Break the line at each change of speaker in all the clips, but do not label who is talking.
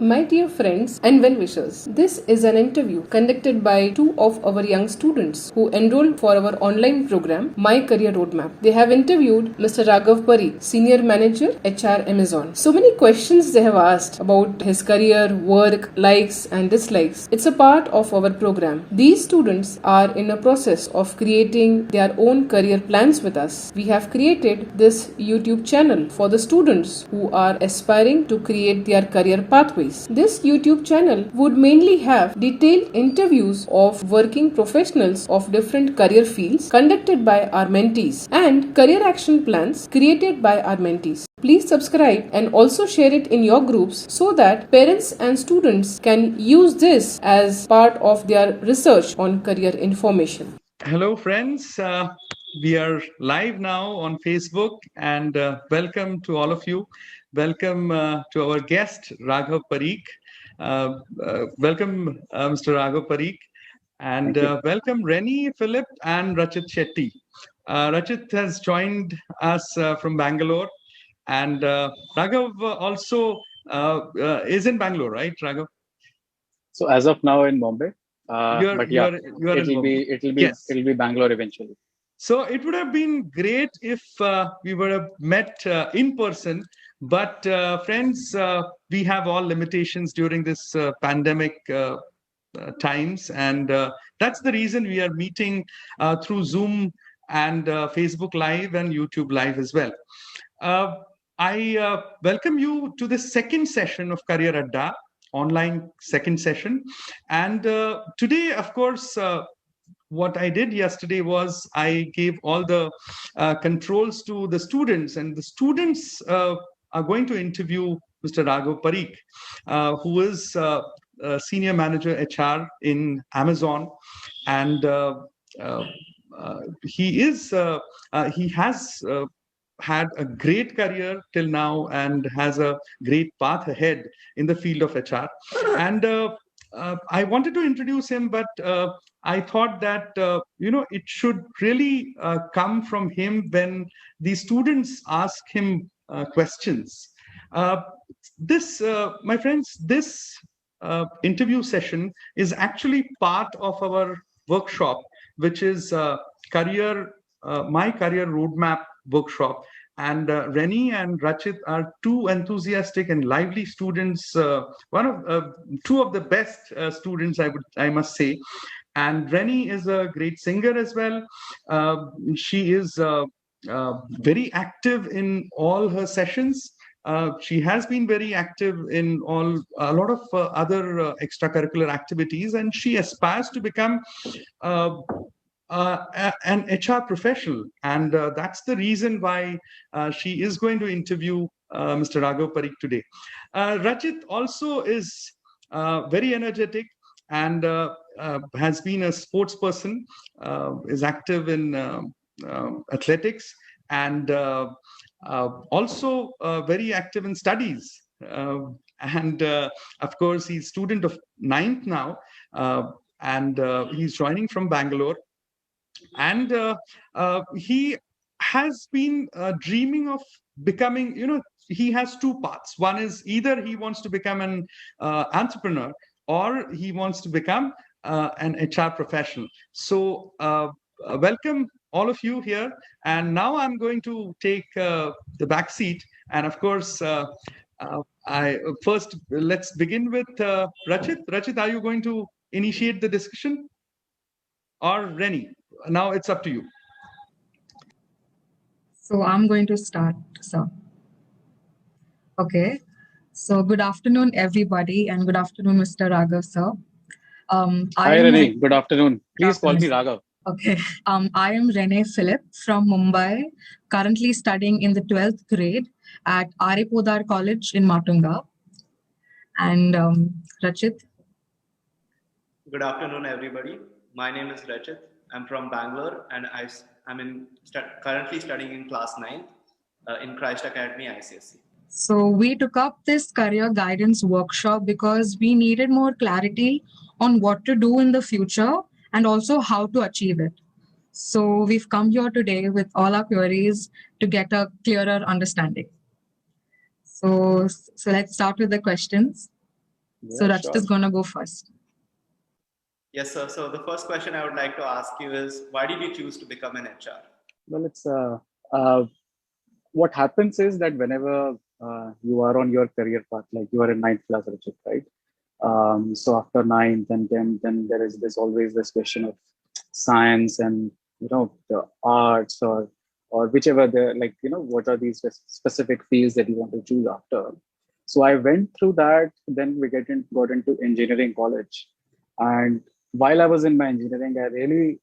My dear friends and well-wishers, this is an interview conducted by two of our young students who enrolled for our online program, My Career Roadmap. They have interviewed Mr. Raghav Parikh, Senior Manager, HR Amazon. So many questions they have asked about his career, work, likes and dislikes. It's a part of our program. These students are in a process of creating their own career plans with us. We have created this YouTube channel for the students who are aspiring to create their career pathways. This YouTube channel would mainly have detailed interviews of working professionals of different career fields conducted by our mentees and career action plans created by our mentees. Please subscribe and also share it in your groups so that parents and students can use this as part of their research on career information.
Hello, friends. We are live now on Facebook, and welcome to all of you. Welcome to our guest, Raghav Parikh. Welcome, Mr. Raghav Parikh. And welcome, Rennie, Philip, and Rachit Shetty. Rachit has joined us from Bangalore, and Raghav also is in Bangalore, right, Raghav?
So as of now in Bombay, but yeah,
you're
it'll be Bangalore eventually.
So it would have been great if we would have met in person, but friends, we have all limitations during this pandemic times, and that's the reason we are meeting through Zoom and Facebook Live and YouTube Live as well. I welcome you to the second session of Career Adda, online second session. And today, of course, what I did yesterday was I gave all the controls to the students, and the students are going to interview Mr. Raghav Parikh, who is Senior Manager HR in Amazon. And he has had a great career till now and has a great path ahead in the field of HR. And I wanted to introduce him, but I thought that it should really come from him when the students ask him questions. My friends, this interview session is actually part of our workshop, which is My Career Roadmap workshop. And Rennie and Rachit are two enthusiastic and lively students, two of the best students, I must say. And Rennie is a great singer as well. She is very active in all her sessions. She has been very active in a lot of other extracurricular activities, and she aspires to become an HR professional, and that's the reason why she is going to interview Mr. Raghav Parikh today. Rachit also is very energetic and has been a sports person, is active in athletics, and also very active in studies. And of course, he's student of 9th now, and he's joining from Bangalore. And he has been dreaming of becoming, he has two paths. One is either he wants to become an entrepreneur, or he wants to become an HR professional. So welcome all of you here. And now I'm going to take the back seat. And of course, let's begin with Rachit. Rachit, are you going to initiate the discussion? Or Rennie? Now it's up to you.
So I'm going to start, sir. Okay. So good afternoon, everybody, and good afternoon, Mr. Raghav, sir.
Hi, Rennie. Good afternoon. Please call me Raghav.
Okay. I am Renee Philip from Mumbai, currently studying in the 12th grade at R.A. Podar College in Matunga. And Rachit.
Good afternoon, everybody. My name is Rachit. I'm from Bangalore, and I'm currently studying in class 9 in Christ Academy ICSE.
So we took up this career guidance workshop because we needed more clarity on what to do in the future and also how to achieve it. So we've come here today with all our queries to get a clearer understanding. So let's start with the questions. So Rachit is gonna go first.
Yes, sir. So the first question I would like to ask you is, why did you choose to become an HR?
Well, it's what happens is that whenever you are on your career path, like you are in ninth class, Rachit, right? So after ninth and then there is this always this question of science and the arts or whichever the like what are these specific fields that you want to choose after. So I went through that. Then got into engineering college, and while I was in my engineering, I really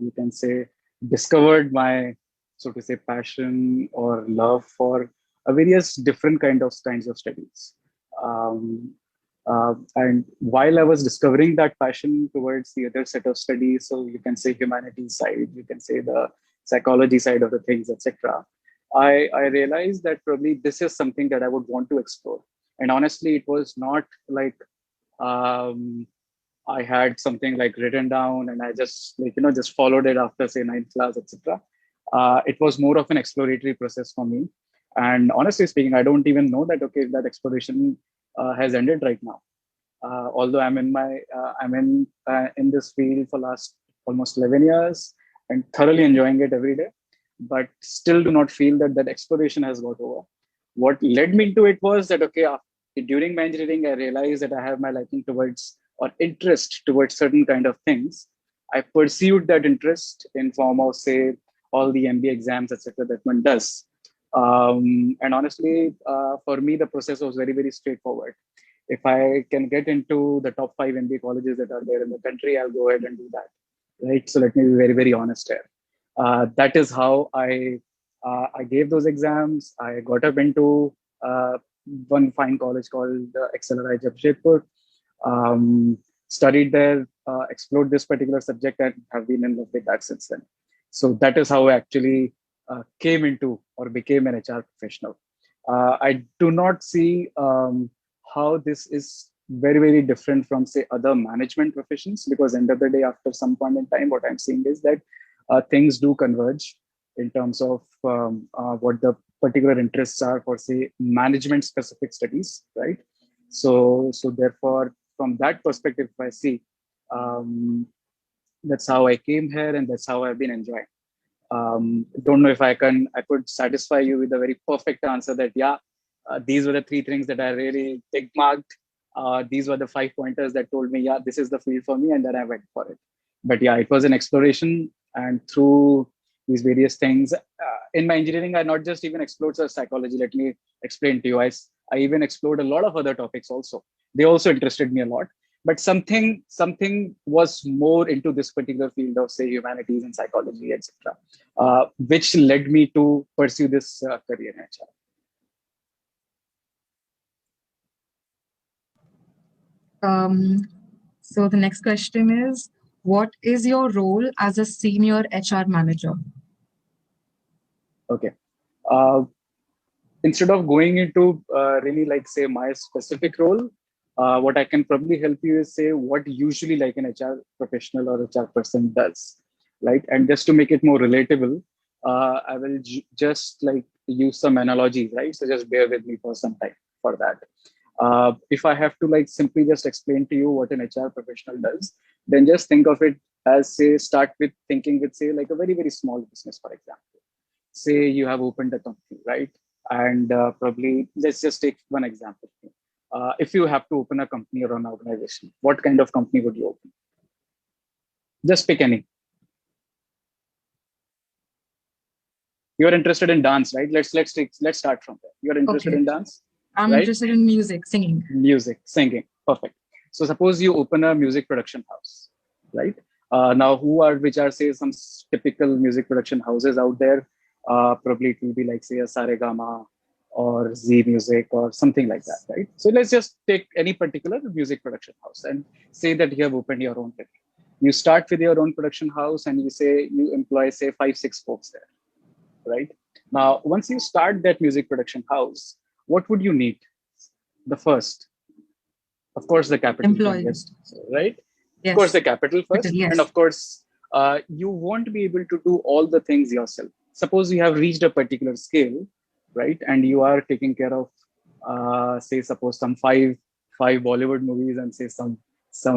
you can say discovered my so to say passion or love for a various different kinds of studies. Um, and while I was discovering that passion towards the other set of studies, so you can say humanities side, you can say the psychology side of the things, etc. I realized that probably this is something that I would want to explore. And honestly, it was not like um, I had something like written down and I just just followed it after say ninth class, etc. It was more of an exploratory process for me. And honestly speaking, I don't even know that that exploration has ended right now. Although I'm in this field for last almost 11 years and thoroughly enjoying it every day, but still do not feel that exploration has got over. What led me to it was that during my engineering, I realized that I have my liking towards or interest towards certain kind of things. I pursued that interest in form of say all the MBA exams, etc. that one does. And honestly, for me, the process was very, very straightforward. If I can get into the top 5 MBA colleges that are there in the country, I'll go ahead and do that. Right. So let me be very, very honest here. That is how I gave those exams. I got up into one fine college called XLRI Jamshedpur. Studied there, explored this particular subject, and have been in love with that since then. So that is how I actually came into or became an HR professional. I do not see how this is very, very different from say other management professions, because end of the day, after some point in time, what I'm seeing is that things do converge in terms of what the particular interests are for say management specific studies, right? So therefore, from that perspective, if I see, that's how I came here and that's how I've been enjoying. Don't know if I could satisfy you with a very perfect answer that these were the 3 things that I really tick marked. These were the 5 pointers that told me this is the field for me, and then I went for it. But it was an exploration, and through these various things in my engineering, I not just even explored psychology. Let me explain to you. I even explored a lot of other topics also. They also interested me a lot, but something was more into this particular field of say humanities and psychology, etc., which led me to pursue this career in HR.
So the next question is, what is your role as a senior HR manager?
Okay. Instead of going into really like say my specific role, what I can probably help you is say what usually like an HR professional or HR person does, right? And just to make it more relatable, I will just like use some analogies, right? So just bear with me for some time for that. If I have to like simply just explain to you what an HR professional does, then just think of it as say start with thinking with say like a very, very small business, for example. Say you have opened a company, right? And probably let's just take one example. If you have to open a company or an organization, what kind of company would you open? Just pick any. You're interested in dance, right? Let's start from there. You're interested in dance.
I'm interested in music, singing.
Music, singing, perfect. So suppose you open a music production house, right? Now, which are say some typical music production houses out there? Probably it will be like say a Saregama or Z Music or something like that, right? So let's just take any particular music production house and say that you have opened your own thing. You start with your own production house and you employ say 5-6 folks there, right? Now, once you start that music production house, what would you need? The first, of course, the capital.
Employees,
right?
Yes.
Of course, the capital first,
yes.
And of course, you won't be able to do all the things yourself. Suppose you have reached a particular scale, right? And you are taking care of, say, suppose some five 5 Bollywood movies and say some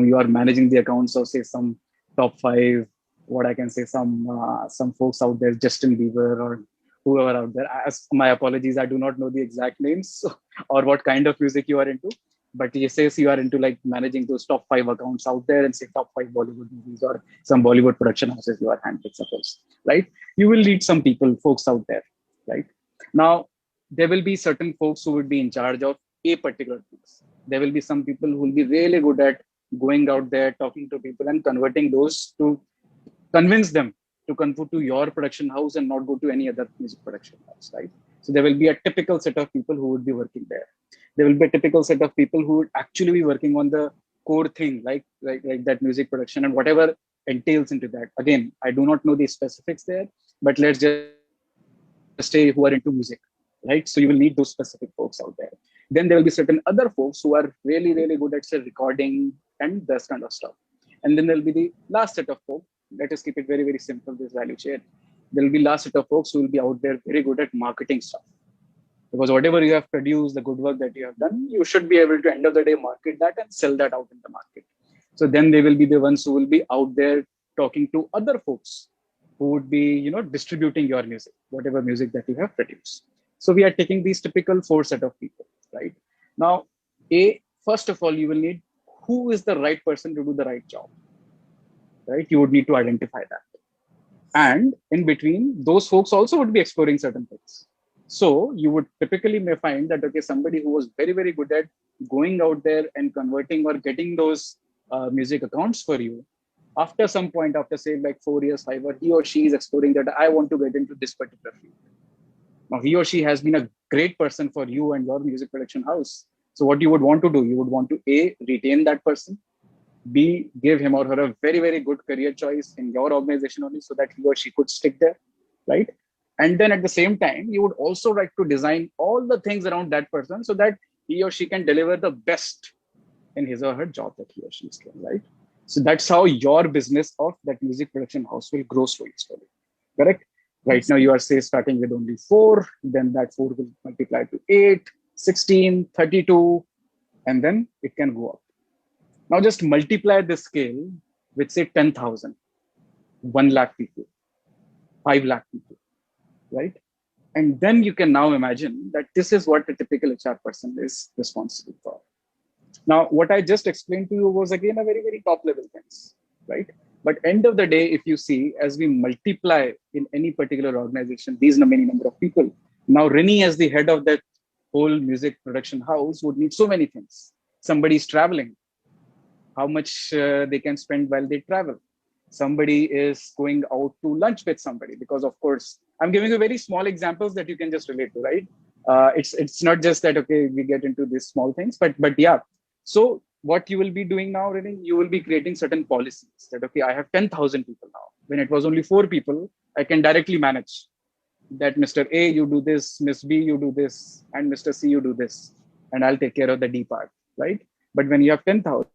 you are managing the accounts of say some top 5, what I can say, some folks out there, Justin Bieber or whoever out there. As my apologies, I do not know the exact names or what kind of music you are into. But he says you are into like managing those top 5 accounts out there and say top 5 Bollywood movies or some Bollywood production houses you are handling, suppose, right? You will need some people, folks out there, right? Now, there will be certain folks who would be in charge of a particular things. There will be some people who will be really good at going out there, talking to people and converting those to convince them to convert to your production house and not go to any other music production house, right? So there will be a typical set of people who would be working there. There will be a typical set of people who would actually be working on the core thing, like that music production and whatever entails into that. Again, I do not know the specifics there, but let's just say who are into music, right? So you will need those specific folks out there. Then there will be certain other folks who are really, really good at say recording and this kind of stuff. And then there will be the last set of folks. Let us keep it very, very simple, this value chain. There will be last set of folks who will be out there very good at marketing stuff. Because whatever you have produced, the good work that you have done, you should be able to end of the day market that and sell that out in the market. So then they will be the ones who will be out there talking to other folks who would be, distributing your music, whatever music that you have produced. So we are taking these typical 4 set of people, right? Now, first of all, you will need who is the right person to do the right job, right? You would need to identify that. And in between, those folks also would be exploring certain things. So you would typically may find that, okay, somebody who was very, very good at going out there and converting or getting those music accounts for you, after some point, after say like 4 years, 5 years, he or she is exploring that I want to get into this particular field. Now, he or she has been a great person for you and your music production house. So what you would want to do, you would want to A, retain that person, B, give him or her a very, very good career choice in your organization only so that he or she could stick there, right? And then at the same time, you would also like to design all the things around that person so that he or she can deliver the best in his or her job that he or she is doing, right? So that's how your business of that music production house will grow slowly, correct? Right now, you are say starting with only 4, then that 4 will multiply to 8, 16, 32, and then it can go up. Now just multiply the scale with say 10,000, 1 lakh people, 5 lakh people, right? And then you can now imagine that this is what a typical HR person is responsible for. Now, what I just explained to you was again a very, very top level things, right? But end of the day, if you see, as we multiply in any particular organization, these many number of people, now Rini as the head of that whole music production house would need so many things. Somebody's traveling, how much they can spend while they travel. Somebody is going out to lunch with somebody, because of course, I'm giving you very small examples that you can just relate to, right? It's not just that, okay, we get into these small things, but yeah. So what you will be doing now, really, you will be creating certain policies that, okay, I have 10,000 people now. When it was only 4 people, I can directly manage that Mr. A, you do this, Miss B, you do this, and Mr. C, you do this, and I'll take care of the D part, right? But when you have 10,000,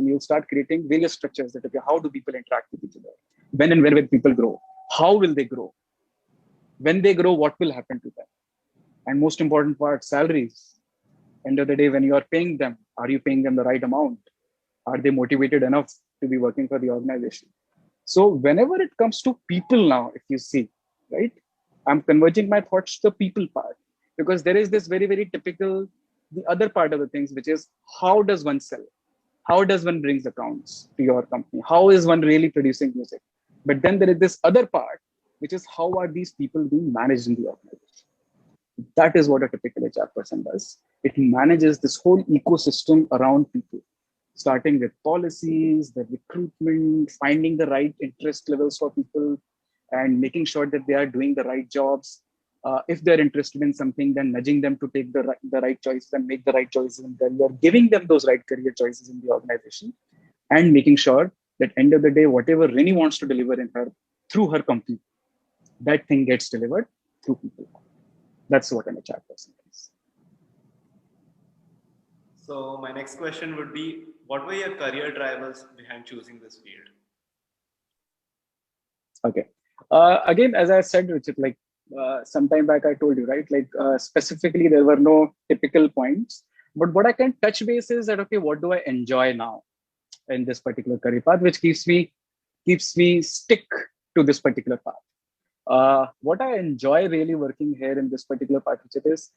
you'll start creating various structures that, okay, how do people interact with each other? When and where will people grow? How will they grow? When they grow, what will happen to them? And most important part, salaries. End of the day, when you are paying them, are you paying them the right amount? Are they motivated enough to be working for the organization? So whenever it comes to people now, if you see, right, I'm converging my thoughts to the people part, because there is this very, very typical, the other part of the things, which is how does one sell? How does one brings accounts to your company? How is one really producing music? But then there is this other part, which is how are these people being managed in the organization? That is what a typical HR person does. It manages this whole ecosystem around people, starting with policies, the recruitment, finding the right interest levels for people, and making sure that they are doing the right jobs. If they're interested in something, then nudging them to take the right choices and make the right choices in career, giving them those right career choices in the organization, and making sure that end of the day, whatever Rini wants to deliver in her through her company, that thing gets delivered through people. That's what an HR person is.
So my next question would be, what were your career drivers behind choosing this field?
Okay. Again, as I said, Richard, like some time back, I told you, right? Like specifically, there were no typical points. But what I can touch base is that, okay, what do I enjoy now in this particular career path, which keeps me stick to this particular path. What I enjoy really working here in this particular part, which it is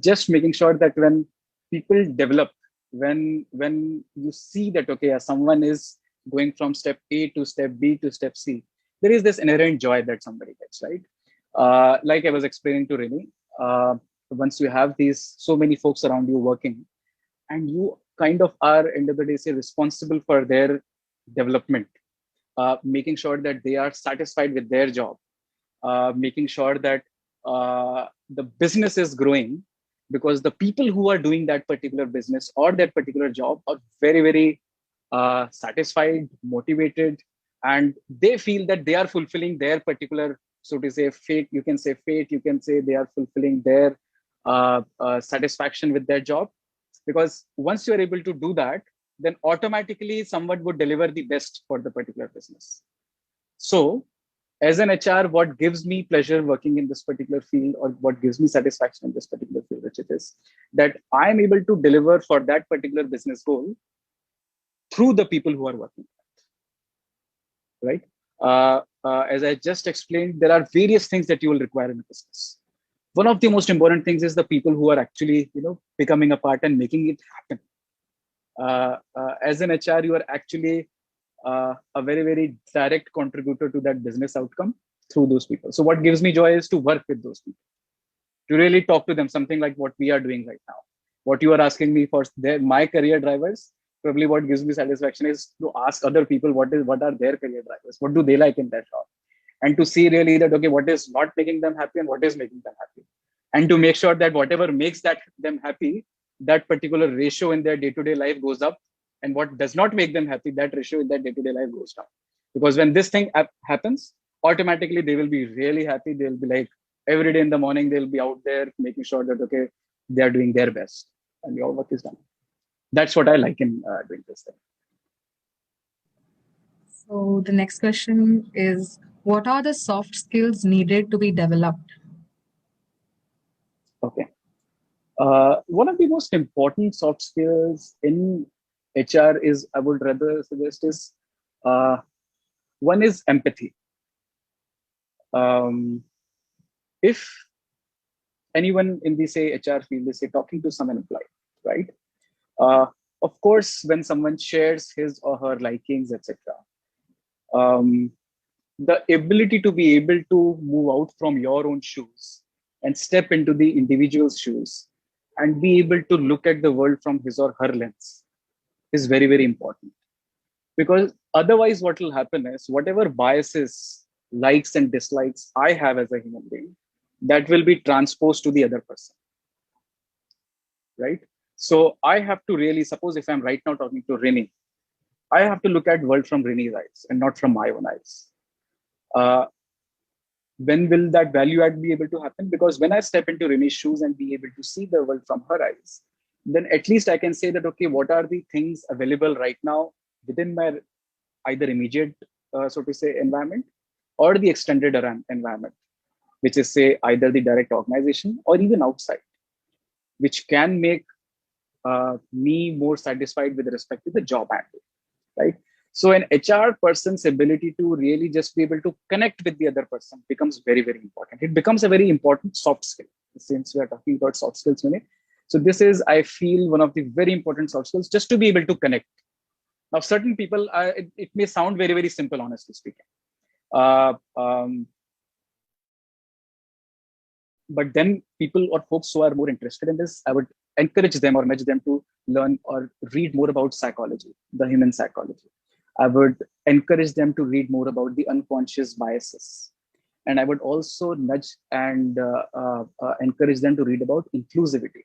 just making sure that when people develop, when you see that, okay, someone is going from step A to step B to step C, there is this inherent joy that somebody gets, right? Like I was explaining to Rini, once you have these so many folks around you working, and you kind of are, end of the day, say, responsible for their development, making sure that they are satisfied with their job, making sure that the business is growing, because the people who are doing that particular business or that particular job are very, very satisfied, motivated, and they feel that they are fulfilling their particular, so to say, fate. You can say fate, you can say they are fulfilling their satisfaction with their job. Because once you are able to do that, then automatically someone would deliver the best for the particular business. So as an HR, what gives me pleasure working in this particular field, or what gives me satisfaction in this particular field, which it is that I am able to deliver for that particular business goal through the people who are working, right? As I just explained, there are various things that you will require in a business. One of the most important things is the people who are actually, becoming a part and making it happen. As an HR, you are actually a very, very direct contributor to that business outcome through those people. So what gives me joy is to work with those people, to really talk to them, something like what we are doing right now. What you are asking me for my career drivers, probably what gives me satisfaction is to ask other people what are their career drivers, what do they like in their job, and to see really that, okay, what is not making them happy and what is making them happy, and to make sure that whatever makes them happy, that particular ratio in their day-to-day life goes up, and what does not make them happy, that ratio in their day-to-day life goes down. Because when this thing happens, automatically they will be really happy. They'll be like, every day in the morning they'll be out there making sure that, okay, they are doing their best and your work is done. That's what I like in doing this thing.
So the next question is, what are the soft skills needed to be developed?
Okay. One of the most important soft skills in HR is, I would rather suggest, is one is empathy. If anyone in the, say, HR field is, say, talking to some employee, right? Of course, when someone shares his or her likings, etc., the ability to be able to move out from your own shoes and step into the individual's shoes and be able to look at the world from his or her lens is very, very important. Because otherwise, what will happen is whatever biases, likes, and dislikes I have as a human being, that will be transposed to the other person, right? So I have to really, suppose if I'm right now talking to Rini, I have to look at world from Rini's eyes and not from my own eyes. When will that value add be able to happen? Because when I step into Rini's shoes and be able to see the world from her eyes, then at least I can say that, okay, what are the things available right now within my either immediate, so to say, environment or the extended environment, which is, say, either the direct organization or even outside, which can make me more satisfied with respect to the job handle, right? So an HR person's ability to really just be able to connect with the other person becomes very, very important. It becomes a very important soft skill, since we are talking about soft skills today. So this is, I feel, one of the very important soft skills, just to be able to connect. Now, certain people, it may sound very, very simple, honestly speaking. But then people or folks who are more interested in this, I would encourage them or nudge them to learn or read more about psychology, the human psychology. I would encourage them to read more about the unconscious biases. And I would also nudge and encourage them to read about inclusivity.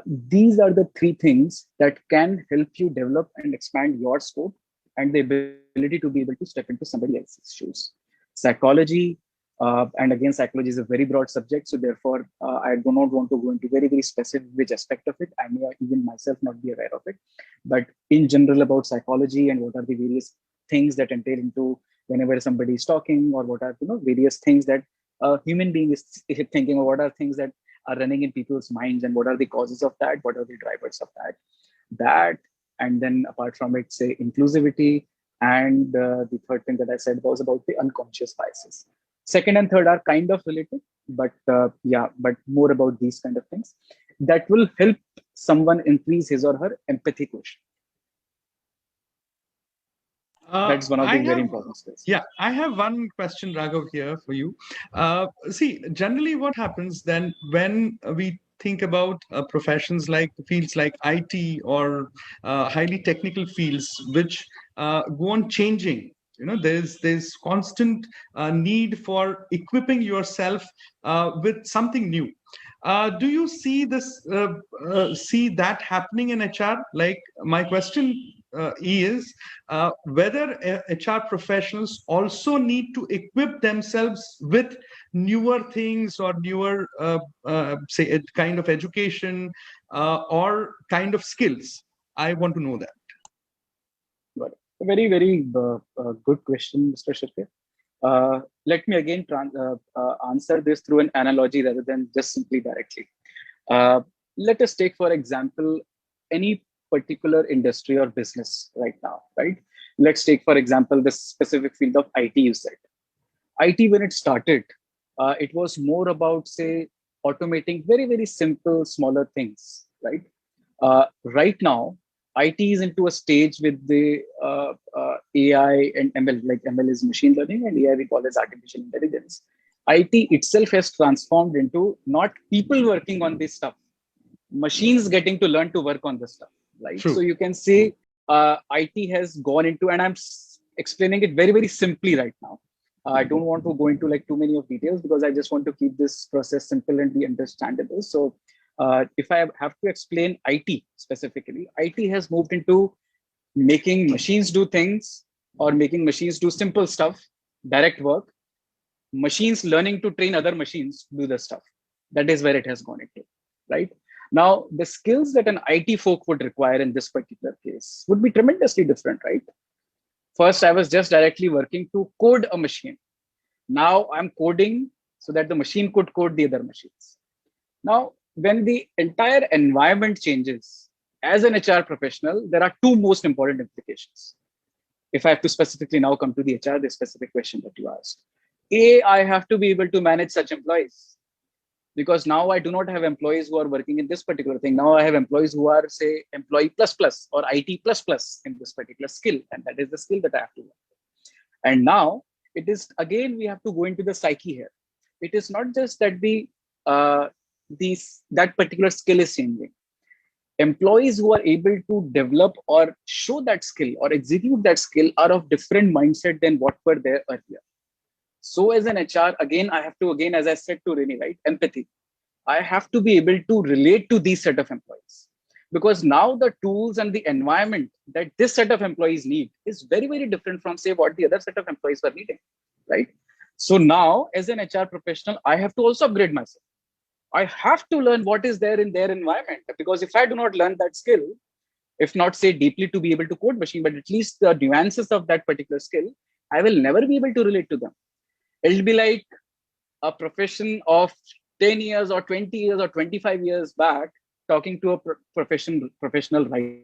These are the three things that can help you develop and expand your scope and the ability to be able to step into somebody else's shoes. Psychology, and again, psychology is a very broad subject. So therefore, I do not want to go into very, very specific which aspect of it. I may even myself not be aware of it. But in general about psychology and what are the various things that entail into whenever somebody is talking, or what are various things that a human being is thinking, or what are things that are running in people's minds, and what are the causes of that, what are the drivers of that. And then apart from it, say inclusivity, and the third thing that I said was about the unconscious biases. Second and third are kind of related, but but more about these kind of things that will help someone increase his or her empathy quotient. That's one of the very important skills.
Yeah, I have one question, Raghav, here for you. See, generally what happens then when we think about professions like fields like IT or highly technical fields, which go on changing. There's constant need for equipping yourself with something new. Do you see see that happening in HR? Like, my question is whether HR professionals also need to equip themselves with newer things or newer, say, kind of education or kind of skills. I want to know that.
Got it. A very, very good question, Mr. Shirke. Let me again answer this through an analogy rather than just simply directly. Let us take, for example, any particular industry or business right now, right? Let's take, for example, the specific field of IT you said. IT, when it started, it was more about, say, automating very, very simple, smaller things, right? Right now, IT is into a stage with the AI and ML, like ML is machine learning and AI we call as artificial intelligence. IT itself has transformed into not people working on this stuff, machines getting to learn to work on this stuff, right?
True.
So you can say IT has gone into, and I'm explaining it very, very simply right now. I don't want to go into like too many of details because I just want to keep this process simple and be understandable. So if I have to explain IT specifically, IT has moved into making machines do things or making machines do simple stuff, direct work, machines learning to train other machines to do the stuff. That is where it has gone into, right? Now, the skills that an IT folk would require in this particular case would be tremendously different, right? First, I was just directly working to code a machine. Now I'm coding so that the machine could code the other machines. Now, when the entire environment changes, as an HR professional, there are two most important implications. If I have to specifically now come to the HR, the specific question that you asked. A, I have to be able to manage such employees, because now I do not have employees who are working in this particular thing. Now I have employees who are, say, employee plus plus or IT plus plus in this particular skill. And that is the skill that I have to work with. And now it is, again, we have to go into the psyche here. It is not just that that particular skill is changing. Employees who are able to develop or show that skill or execute that skill are of different mindset than what were there earlier. So as an HR, again, I have to, again, as I said to Rini, right, empathy. I have to be able to relate to these set of employees, because now the tools and the environment that this set of employees need is very, very different from, say, what the other set of employees were needing, right? So now as an HR professional, I have to also upgrade myself. I have to learn what is there in their environment, because if I do not learn that skill, if not say deeply to be able to code machine, but at least the nuances of that particular skill, I will never be able to relate to them. It'll be like a profession of 10 years or 20 years or 25 years back, talking to a professional right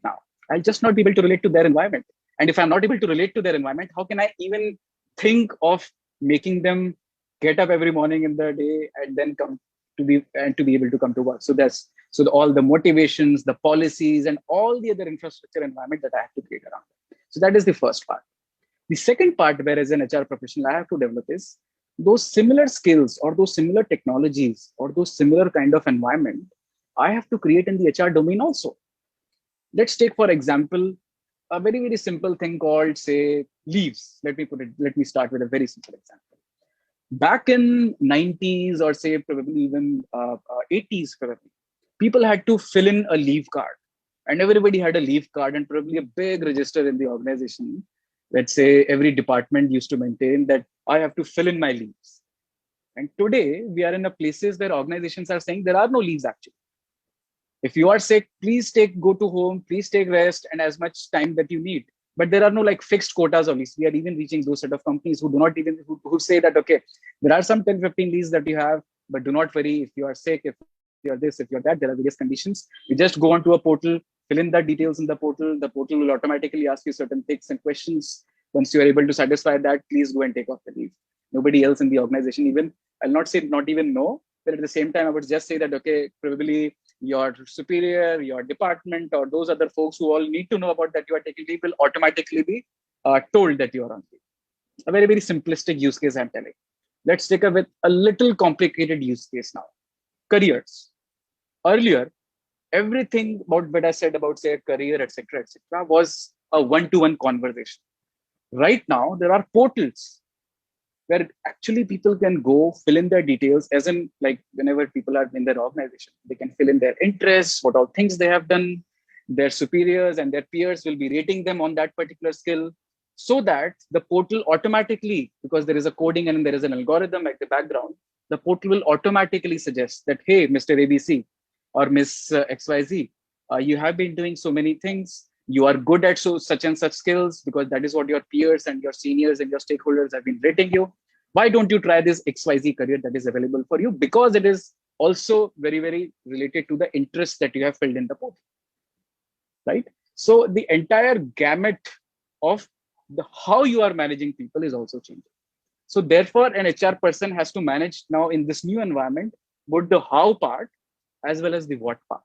now. I'll just not be able to relate to their environment. And if I'm not able to relate to their environment, how can I even think of making them get up every morning in the day and then come to be able to come to work? So all the motivations, the policies, and all the other infrastructure environment that I have to create around it. So that is the first part. The second part, where as an HR professional I have to develop, is those similar skills or those similar technologies or those similar kind of environment I have to create in the HR domain also. Let's take, for example, a very, very simple thing called, say, leaves. Let me start with a very simple example. Back in 90s or say probably even 80s, probably, people had to fill in a leave card, and everybody had a leave card and probably a big register in the organization. Let's say every department used to maintain that I have to fill in my leaves. And today we are in a places where organizations are saying there are no leaves actually. If you are sick, please go to home, please take rest and as much time that you need. But there are no like fixed quotas of leaves. We are even reaching those set of companies who do not even, who say that, okay, there are some 10, 15 leaves that you have, but do not worry. If you are sick, if you're this, if you're that, there are various conditions. You just go onto a portal, fill in the details in the portal. The portal will automatically ask you certain things and questions. Once you are able to satisfy that, please go and take off the leave. Nobody else in the organization, even, I'll not say not even know, but at the same time, I would just say that, okay, probably your superior, your department, or those other folks who all need to know about that you are taking leave will automatically be told that you are on leave. A very, very simplistic use case I'm telling. Let's take a little complicated use case now. Careers. Earlier, everything about what I said about, say, a career, etc., was a one-to-one conversation. Right now, there are portals where actually people can go fill in their details, as in, like, whenever people are in their organization, they can fill in their interests, what all things they have done. Their superiors and their peers will be rating them on that particular skill, so that the portal automatically, because there is a coding and there is an algorithm at the background, the portal will automatically suggest that, hey, Mr. ABC or Miss XYZ, you have been doing so many things. You are good at such and such skills, because that is what your peers and your seniors and your stakeholders have been rating you. Why don't you try this XYZ career that is available for you? Because it is also very, very related to the interests that you have filled in the portal, right? So the entire gamut of how you are managing people is also changing. So therefore, an HR person has to manage now in this new environment, both the how part as well as the what part.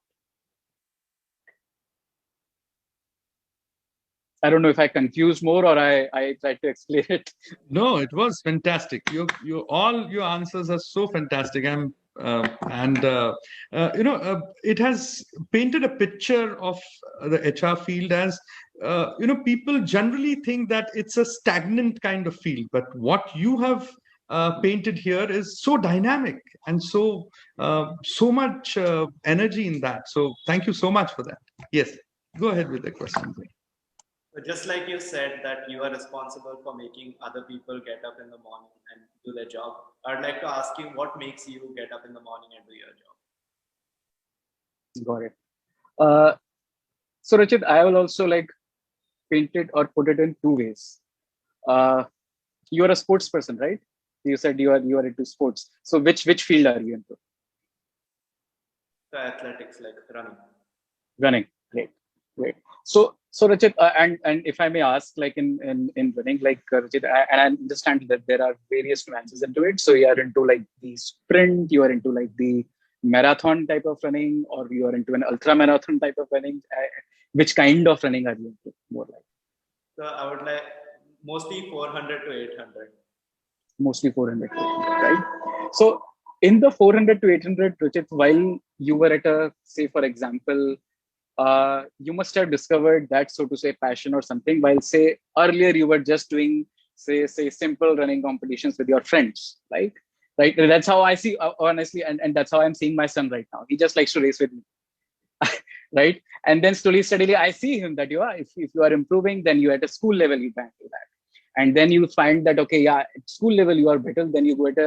I don't know if I confused more or I tried to explain it.
No, it was fantastic. All your answers are so fantastic. It has painted a picture of the HR field as, people generally think that it's a stagnant kind of field, but what you have painted here is so dynamic and so much energy in that. So thank you so much for that. Yes, go ahead with the question.
So just like you said that you are responsible for making other people get up in the morning and do their job, I'd like to ask you, what makes you get up in the morning and do your job?
Got it. So Rachit, I will also paint it or put it in two ways. You are a sports person, right? You said you are into sports. So which field are you into?
The athletics, like running.
Running, great. So Rachit, and if I may ask, in running, Rachit, and I understand that there are various nuances into it. So you are into the sprint, you are into the marathon type of running, or you are into an ultra marathon type of running. Which kind of running are you into more like?
So I would like mostly 400 to 800.
Mostly 400 to 800, right? So in the 400 to 800, Rachit, while you were at say, for example, you must have discovered that, so to say, passion or something, while say earlier you were just doing say simple running competitions with your friends, right? That's how I see, honestly, and that's how I'm seeing my son right now. He just likes to race with me. Right? And then slowly, steadily, I see him that if you are improving, then you at a school level, you can do that. And then you find that, okay, yeah, at school level, you are better. Then you go at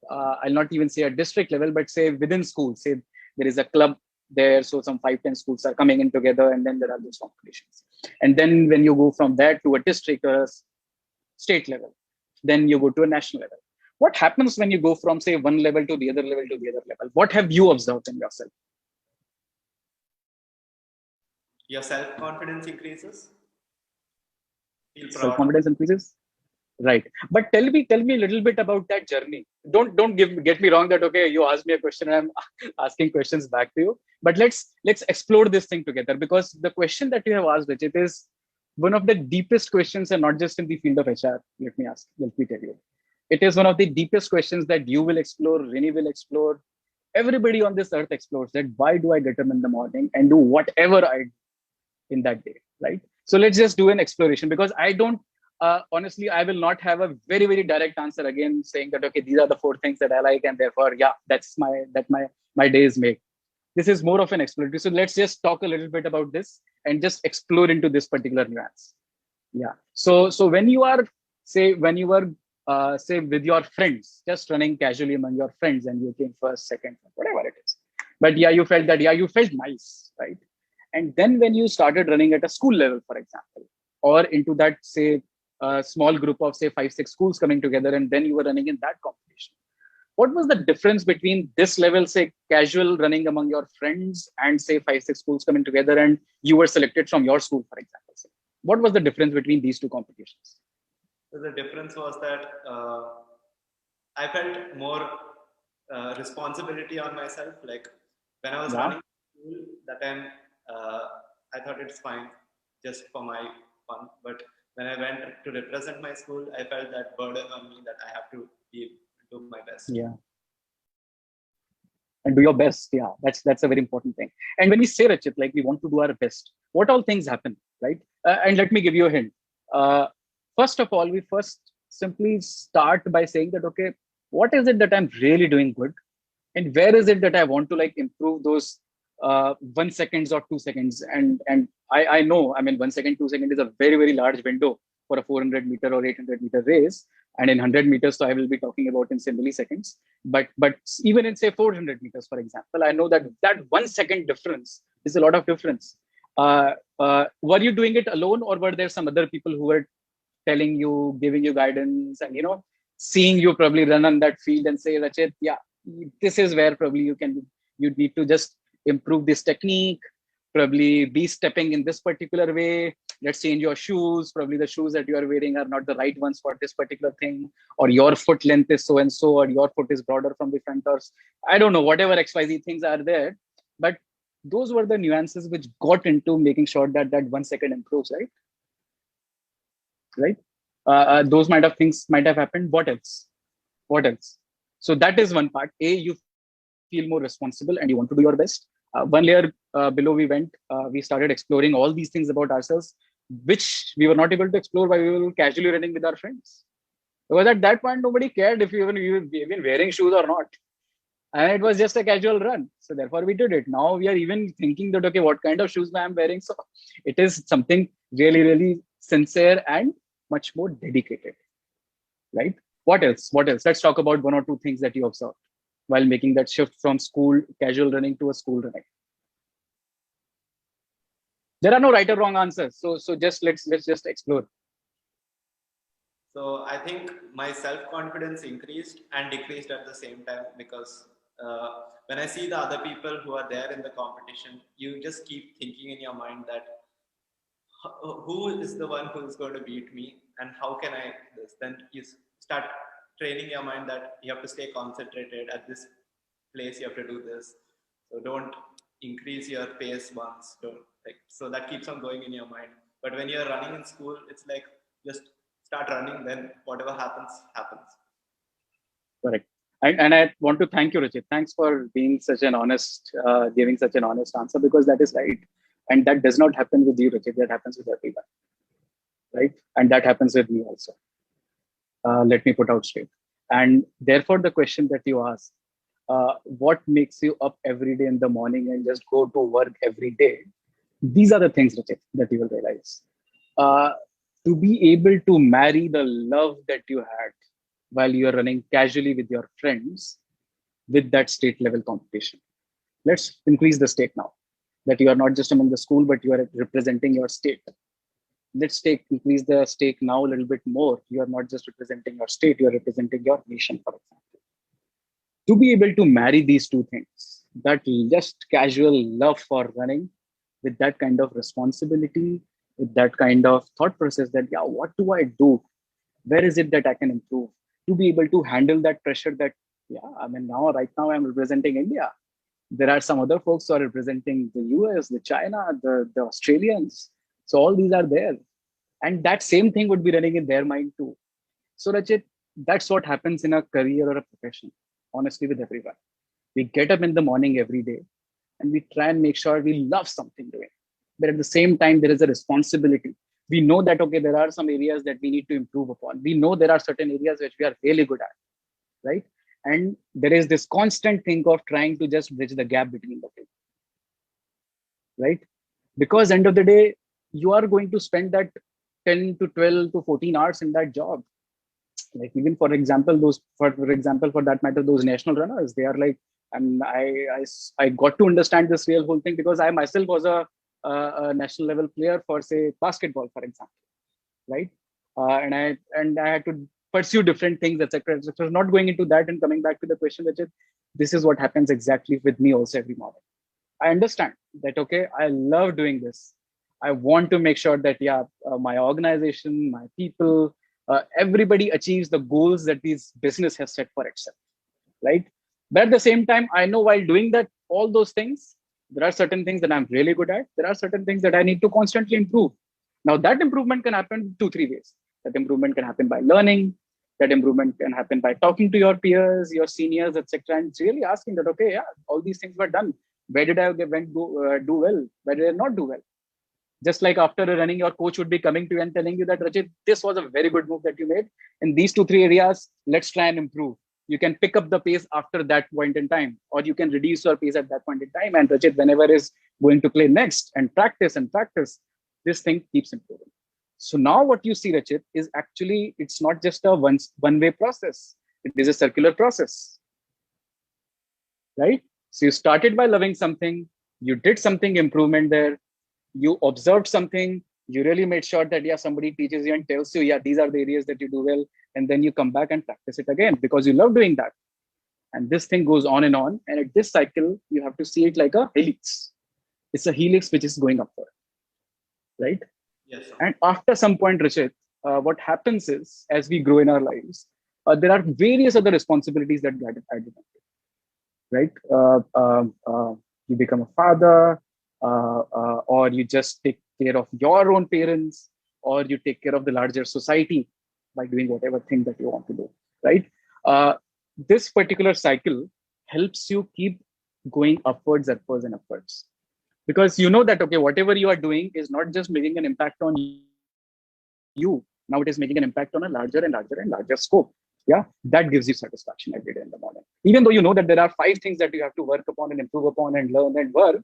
I'll not even say a district level, but say within school, say there is a club there. So some 5-10 schools are coming in together, and then there are those competitions. And then when you go from that to a district or a state level, then you go to a national level. What happens when you go from, say, one level to the other level to the other level? What have you observed in yourself?
Your self-confidence increases.
Self-confidence increases. Right. But tell me a little bit about that journey. Don't get me wrong that, okay, you asked me a question and I'm asking questions back to you. But let's explore this thing together, because the question that you have asked, Rachit, is one of the deepest questions, and not just in the field of HR. Let me tell you. It is one of the deepest questions that you will explore, Rini will explore, everybody on this earth explores, that why do I get up in the morning and do whatever I do in that day, right? So let's just do an exploration, because I don't, honestly, I will not have a very, very direct answer again saying that, okay, these are the 4 things that I like, and therefore, yeah, my day is made. This is more of an exploratory. So let's just talk a little bit about this and just explore into this particular nuance. Yeah. So when you are, say with your friends, just running casually among your friends, and you came first, second, whatever it is. But yeah, you felt nice, right? And then when you started running at a school level, for example, or into that, say, a small group of say 5-6 schools coming together, and then you were running in that competition. What was the difference between this level, say casual running among your friends, and say 5-6 schools coming together and you were selected from your school, for example? Say? What was the difference between these two competitions?
So the difference was that I felt more responsibility on myself. Like when I was running school, that time I thought it's fine just for my fun. But when I went to represent my school, I felt that burden on me that I have to do my best.
Yeah. And do your best. Yeah, that's a very important thing. And when we say, Rachit, like we want to do our best, what all things happen, right? And let me give you a hint. First of all, we first simply start by saying that, okay, what is it that I'm really doing good? And where is it that I want to like improve those 1 seconds or 2 seconds? And I know, I mean, 1 second, 2 seconds is a very, very large window for a 400-meter or 800-meter race. And in 100 meters, so I will be talking about in say milliseconds. But even in say 400 meters, for example, I know that 1 second difference is a lot of difference. Were you doing it alone, or were there some other people who were telling you, giving you guidance, and seeing you probably run on that field and say, Rachit, yeah, this is where probably you need to just improve this technique, probably be stepping in this particular way. Let's change your shoes. Probably the shoes that you are wearing are not the right ones for this particular thing, or your foot length is so and so, or your foot is broader from the front, or I don't know, whatever XYZ things are there. But those were the nuances which got into making sure that 1 second improves, right? Those things might have happened. What else? So that is one part. You feel more responsible and you want to do your best. One layer below we went, we started exploring all these things about ourselves, which we were not able to explore while we were casually running with our friends. Because at that point, nobody cared if you even wearing shoes or not. And it was just a casual run. So therefore we did it. Now we are even thinking that, okay, what kind of shoes I am wearing? So it is something really, really sincere and much more dedicated, right? What else? Let's talk about 1 or 2 things that you observed while making that shift from school casual running to a school running. There are no right or wrong answers. So just let's just explore.
So I think my self-confidence increased and decreased at the same time, because when I see the other people who are there in the competition, you just keep thinking in your mind that who is the one who is going to beat me, and how can I do this? Then you start training your mind that you have to stay concentrated at this place. You have to do this. So don't increase your pace once. So that keeps on going in your mind. But when you're running in school, it's like just start running. Then whatever happens.
Correct. And I want to thank you, Rachit. Thanks for being such an honest, giving such an honest answer, because that is right. And that does not happen with you, Rachit. That happens with everyone, right? And that happens with me also. Let me put out straight. And therefore, the question that you asked, what makes you up every day in the morning and just go to work every day? These are the things, Rachit, that you will realize. To be able to marry the love that you had while you're running casually with your friends with that state level competition. Let's increase the stake now, that you are not just among the school, but you are representing your state. Let's increase the stake now a little bit more. You are not just representing your state, you are representing your nation, for example. To be able to marry these 2 things, that just casual love for running with that kind of responsibility, with that kind of thought process that, yeah, what do I do? Where is it that I can improve? To be able to handle that pressure that, yeah, I mean, right now I'm representing India. There are some other folks who are representing the US, the China, the Australians. So all these are there. And that same thing would be running in their mind too. So Rachit, that's what happens in a career or a profession, honestly, with everyone. We get up in the morning every day and we try and make sure we love something doing. But at the same time, there is a responsibility. We know that, okay, there are some areas that we need to improve upon. We know there are certain areas which we are really good at, right? And there is this constant thing of trying to just bridge the gap between the two, right? Because end of the day, you are going to spend that 10 to 12 to 14 hours in that job. Like even for example, for that matter, those national runners, they are like, and I got to understand this real whole thing because I myself was a national level player for say basketball, for example, right? and I had to pursue different things, etc. etc. Not going into that and coming back to the question, Rachit, this is what happens exactly with me also every morning. I understand that, okay, I love doing this. I want to make sure that, yeah, my organization, my people, everybody achieves the goals that this business has set for itself, right? But at the same time, I know while doing that, all those things, there are certain things that I'm really good at. There are certain things that I need to constantly improve. Now, that improvement can happen two, three ways. That improvement can happen by learning. That improvement can happen by talking to your peers, your seniors, etc., and really asking that, okay, yeah, all these things were done. Where did I do well? Where did I not do well? Just like after running, your coach would be coming to you and telling you that, Rachit, this was a very good move that you made. In these two, three areas, let's try and improve. You can pick up the pace after that point in time, or you can reduce your pace at that point in time. And Rachit, whenever is going to play next and practice, this thing keeps improving. So now what you see, Rachit, is actually, it's not just a one-way process. It is a circular process, right? So you started by loving something, you did something improvement there, you observed something, you really made sure that, yeah, somebody teaches you and tells you, yeah, these are the areas that you do well. And then you come back and practice it again because you love doing that. And this thing goes on and on. And at this cycle, you have to see it like a helix. It's a helix which is going upward, right?
Yes.
And after some point, Rachit, what happens is, as we grow in our lives, there are various other responsibilities that get added, right? You become a father, or you just take care of your own parents, or you take care of the larger society by doing whatever thing that you want to do, right? This particular cycle helps you keep going upwards, and upwards. Because you know that, okay, whatever you are doing is not just making an impact on you, now it is making an impact on a larger and larger scope. Yeah, that gives you satisfaction every day in the morning. Even though you know that there are 5 things that you have to work upon and improve upon and learn and work,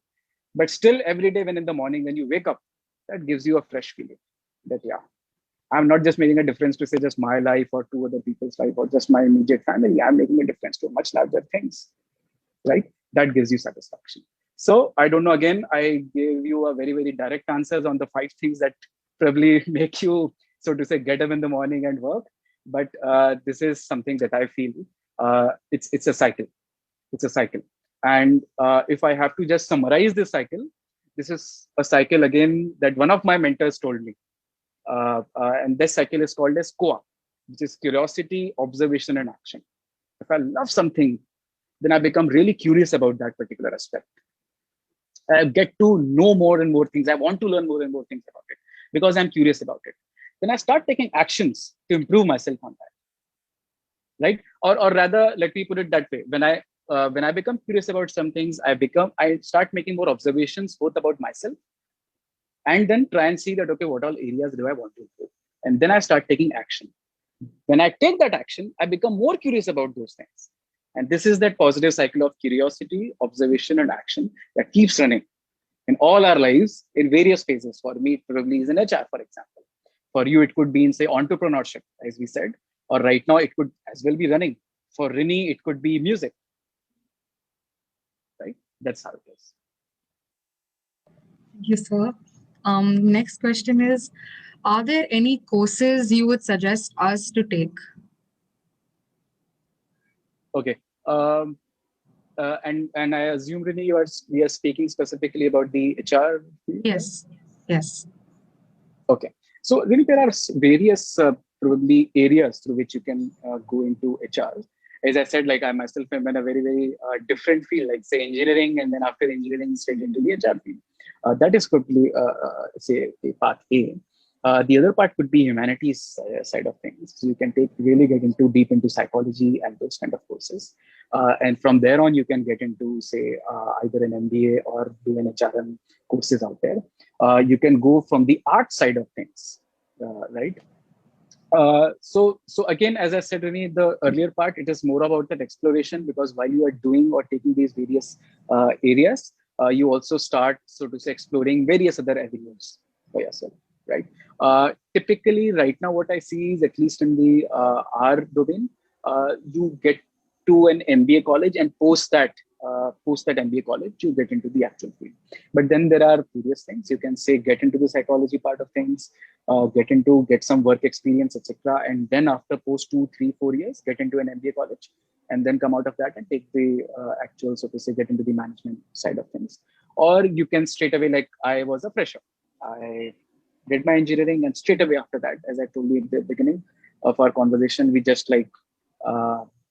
but still every day when in the morning, when you wake up, that gives you a fresh feeling that, yeah, I'm not just making a difference to say just my life or 2 other people's life or just my immediate family. I'm making a difference to much larger things, right? That gives you satisfaction. So I don't know, again, I gave you a very direct answers on the 5 things that probably make you, so to say, get up in the morning and work. But this is something that I feel it's a cycle. It's a cycle. And if I have to just summarize this cycle, this is a cycle again that one of my mentors told me. And this cycle is called as COA, which is curiosity, observation, and action. If I love something, then I become really curious about that particular aspect. I get to know more and more things. I want to learn more and more things about it because I'm curious about it. Then I start taking actions to improve myself on that, right? Or rather, let me put it that way. When I become curious about some things, I start making more observations both about myself and then try and see that, okay, what all areas do I want to improve? And then I start taking action. When I take that action, I become more curious about those things. And this is that positive cycle of curiosity, observation, and action that keeps running in all our lives in various phases. For me, it probably is in HR, for example. For you, it could be in, say, entrepreneurship, as we said, or right now it could as well be running. For Rini, it could be music, right? That's how it is.
Thank you, sir. Next question is, are there any courses you would suggest us to take?
Okay. And I assume, Rini, we are speaking specifically about the HR field?
Yes. Yes.
Okay. So Rini, there are various probably areas through which you can go into HR. As I said, like I myself am in a very different field, like say engineering, and then after engineering straight into the HR field. That is probably say a path A. The other part could be humanities side of things. So you can really get into deep into psychology and those kind of courses. And from there on, you can get into, say, either an MBA or do an HRM courses out there. You can go from the art side of things, right? So again, as I said, Rini, the earlier part, it is more about that exploration, because while you are doing or taking these various areas, you also start, so to say, exploring various other avenues for yourself, right? Typically, right now, what I see is, at least in the R domain, you get to an MBA college, and post that post that MBA college, you get into the actual field. But then there are various things. You can say get into the psychology part of things, get some work experience, etc. And then after post 2, 3, 4 years, get into an MBA college, and then come out of that and take the actual, so to say, get into the management side of things. Or you can straight away, like I was a fresher. I did my engineering, and straight away after that, as I told you at the beginning of our conversation, we just like,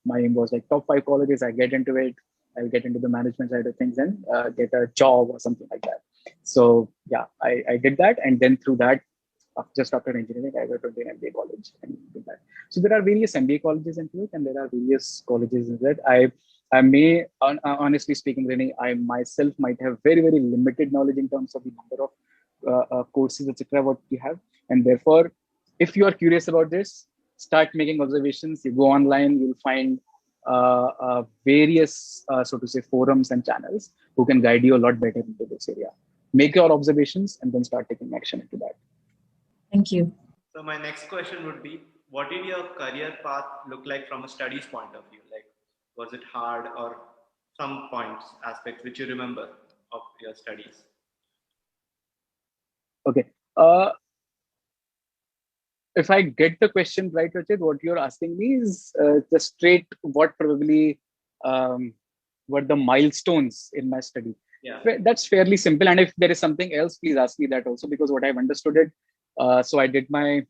my aim was like top 5 colleges. I get into it, I'll get into the management side of things and get a job or something like that. So yeah, I did that. And then through that, just after engineering, I got into an MBA college and did that. So there are various MBA colleges into it, and there are various colleges in that. I may, honestly speaking, Renee, I myself might have very, very limited knowledge in terms of the number of courses, etc., what you have. And therefore, if you are curious about this, start making observations. You go online, you'll find various, so to say, forums and channels who can guide you a lot better into this area. Make your observations and then start taking action into that.
Thank you.
So my next question would be, what did your career path look like from a studies point of view? Like, was it hard, or some points, aspects which you remember of your studies?
Okay. If I get the question right, Rachit, what you're asking me is the straight, what probably were the milestones in my study.
Yeah.
That's fairly simple. And if there is something else, please ask me that also, because what I've understood it. So I did my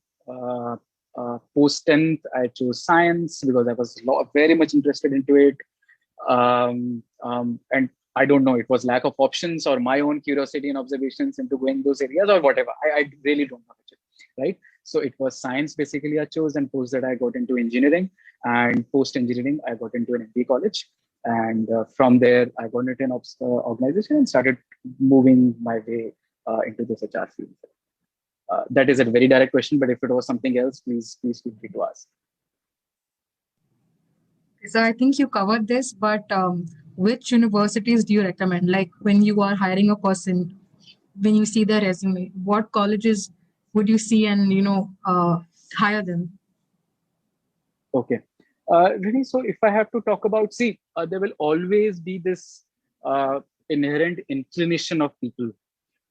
post 10th. I chose science because I was very much interested into it. And I don't know, it was lack of options or my own curiosity and observations into going those areas or whatever. I really don't know, right? So it was science basically I chose, and post that I got into engineering, and post engineering I got into an MBA college. And from there, I got into an organization and started moving my way into this HR field. That is a very direct question, but if it was something else, please feel free to ask.
So I think you covered this, but which universities do you recommend? Like when you are hiring a person, when you see their resume, what colleges would you see and hire them?
Okay. Really, so if I have to talk about, there will always be this inherent inclination of people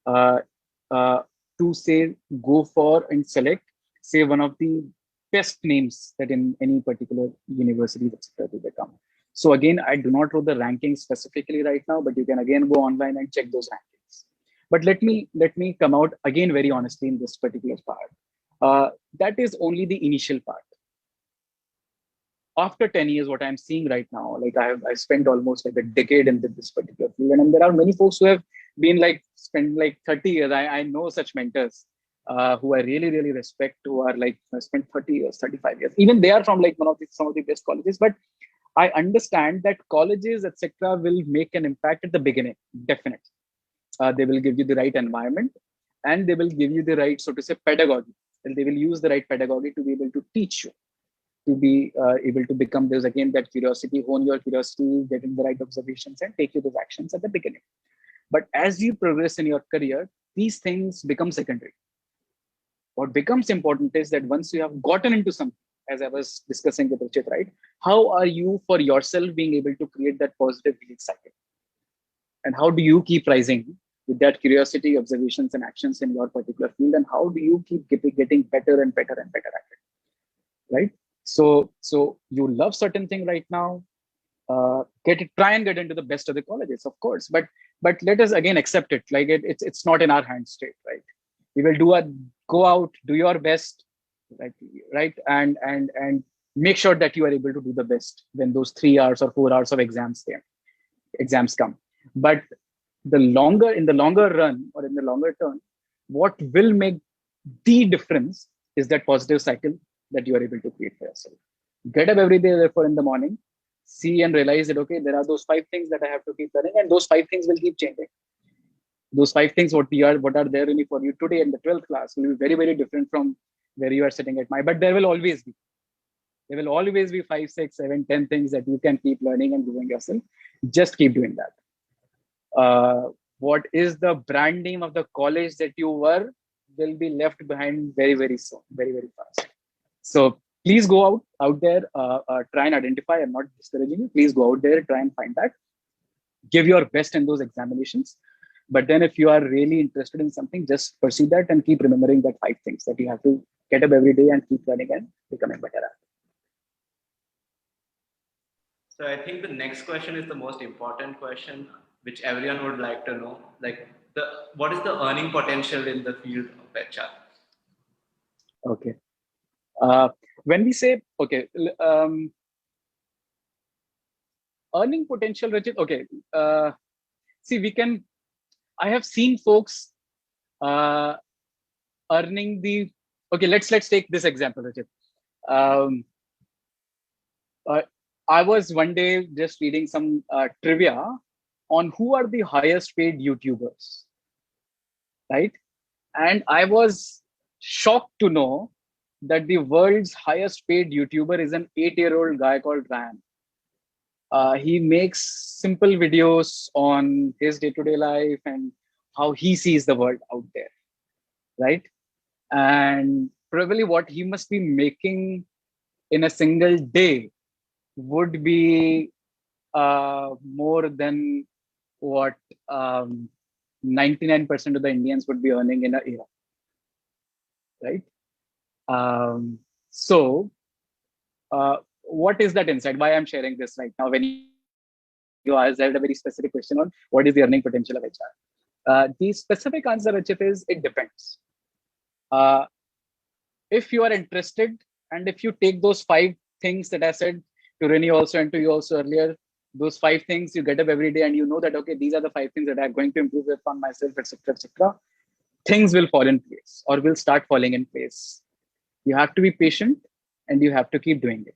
to say, go for and select, say, one of the best names that in any particular university that's to become. So again, I do not know the rankings specifically right now, but you can again go online and check those rankings. But let me come out again very honestly in this particular part. That is only the initial part. After 10 years, what I'm seeing right now, like I spent almost like a decade in this particular field, and there are many folks who have been like spent like 30 years. I know such mentors who I really, really respect, who are like spent 30 years, 35 years. Even they are from like some of the best colleges, but I understand that colleges, etc., will make an impact at the beginning. Definitely, they will give you the right environment, and they will give you the right, so to say, pedagogy, and they will use the right pedagogy to be able to teach you, to be able to become, there's again that curiosity, hone your curiosity, get in the right observations and take you those actions at the beginning. But as you progress in your career, these things become secondary. What becomes important is that once you have gotten into something, as I was discussing with Rachit, right? How are you for yourself being able to create that positive belief cycle? And how do you keep rising with that curiosity, observations and actions in your particular field? And how do you keep getting better and better and better at it, right? So you love certain thing right now, try and get into the best of the colleges, of course, but let us again accept it. Like it's not in our hands straight, right? We will go out, do your best, right? And make sure that you are able to do the best when those 3 hours or 4 hours of exams come. But in the longer run or in the longer term, what will make the difference is that positive cycle that you are able to create for yourself. Get up every day, therefore, in the morning, see and realize that, okay, there are those 5 things that I have to keep learning, and those 5 things will keep changing. Those 5 things, what are there really for you today in the 12th class will be very, very different from where you are sitting at my, but there will always be 5, 6, 7, 10 things that you can keep learning and doing yourself. Just keep doing that. What is the brand name of the college that you were will be left behind very, very soon, very, very fast. So please go out there, try and identify. I'm not discouraging you. Please go out there, try and find that. give your best in those examinations. But then if you are really interested in something, just pursue that and keep remembering that 5 things that you have to get up every day and keep learning and becoming better at.
So I think the next question is the most important question, which everyone would like to know. Like, what is the earning potential in the field of HR?
Okay. When we say, okay, earning potential, Rajit, okay. See, I have seen folks earning the, okay, let's take this example, Rajit. I was one day just reading some trivia on who are the highest paid YouTubers, right? And I was shocked to know that the world's highest paid YouTuber is an 8-year-old guy called Ryan. He makes simple videos on his day-to-day life and how he sees the world out there, right? And probably what he must be making in a single day would be more than what 99% of the Indians would be earning in a year, right? So what is that insight? Why I'm sharing this right now? When you asked a very specific question on what is the earning potential of HR, the specific answer, Rachit, is it depends. If you are interested, and if you take those 5 things that I said to Rini also and to you also earlier, those 5 things, you get up every day and you know that, okay, these are the 5 things that I'm going to improve upon myself, etc., etc. Things will fall in place or will start falling in place. You have to be patient and you have to keep doing it.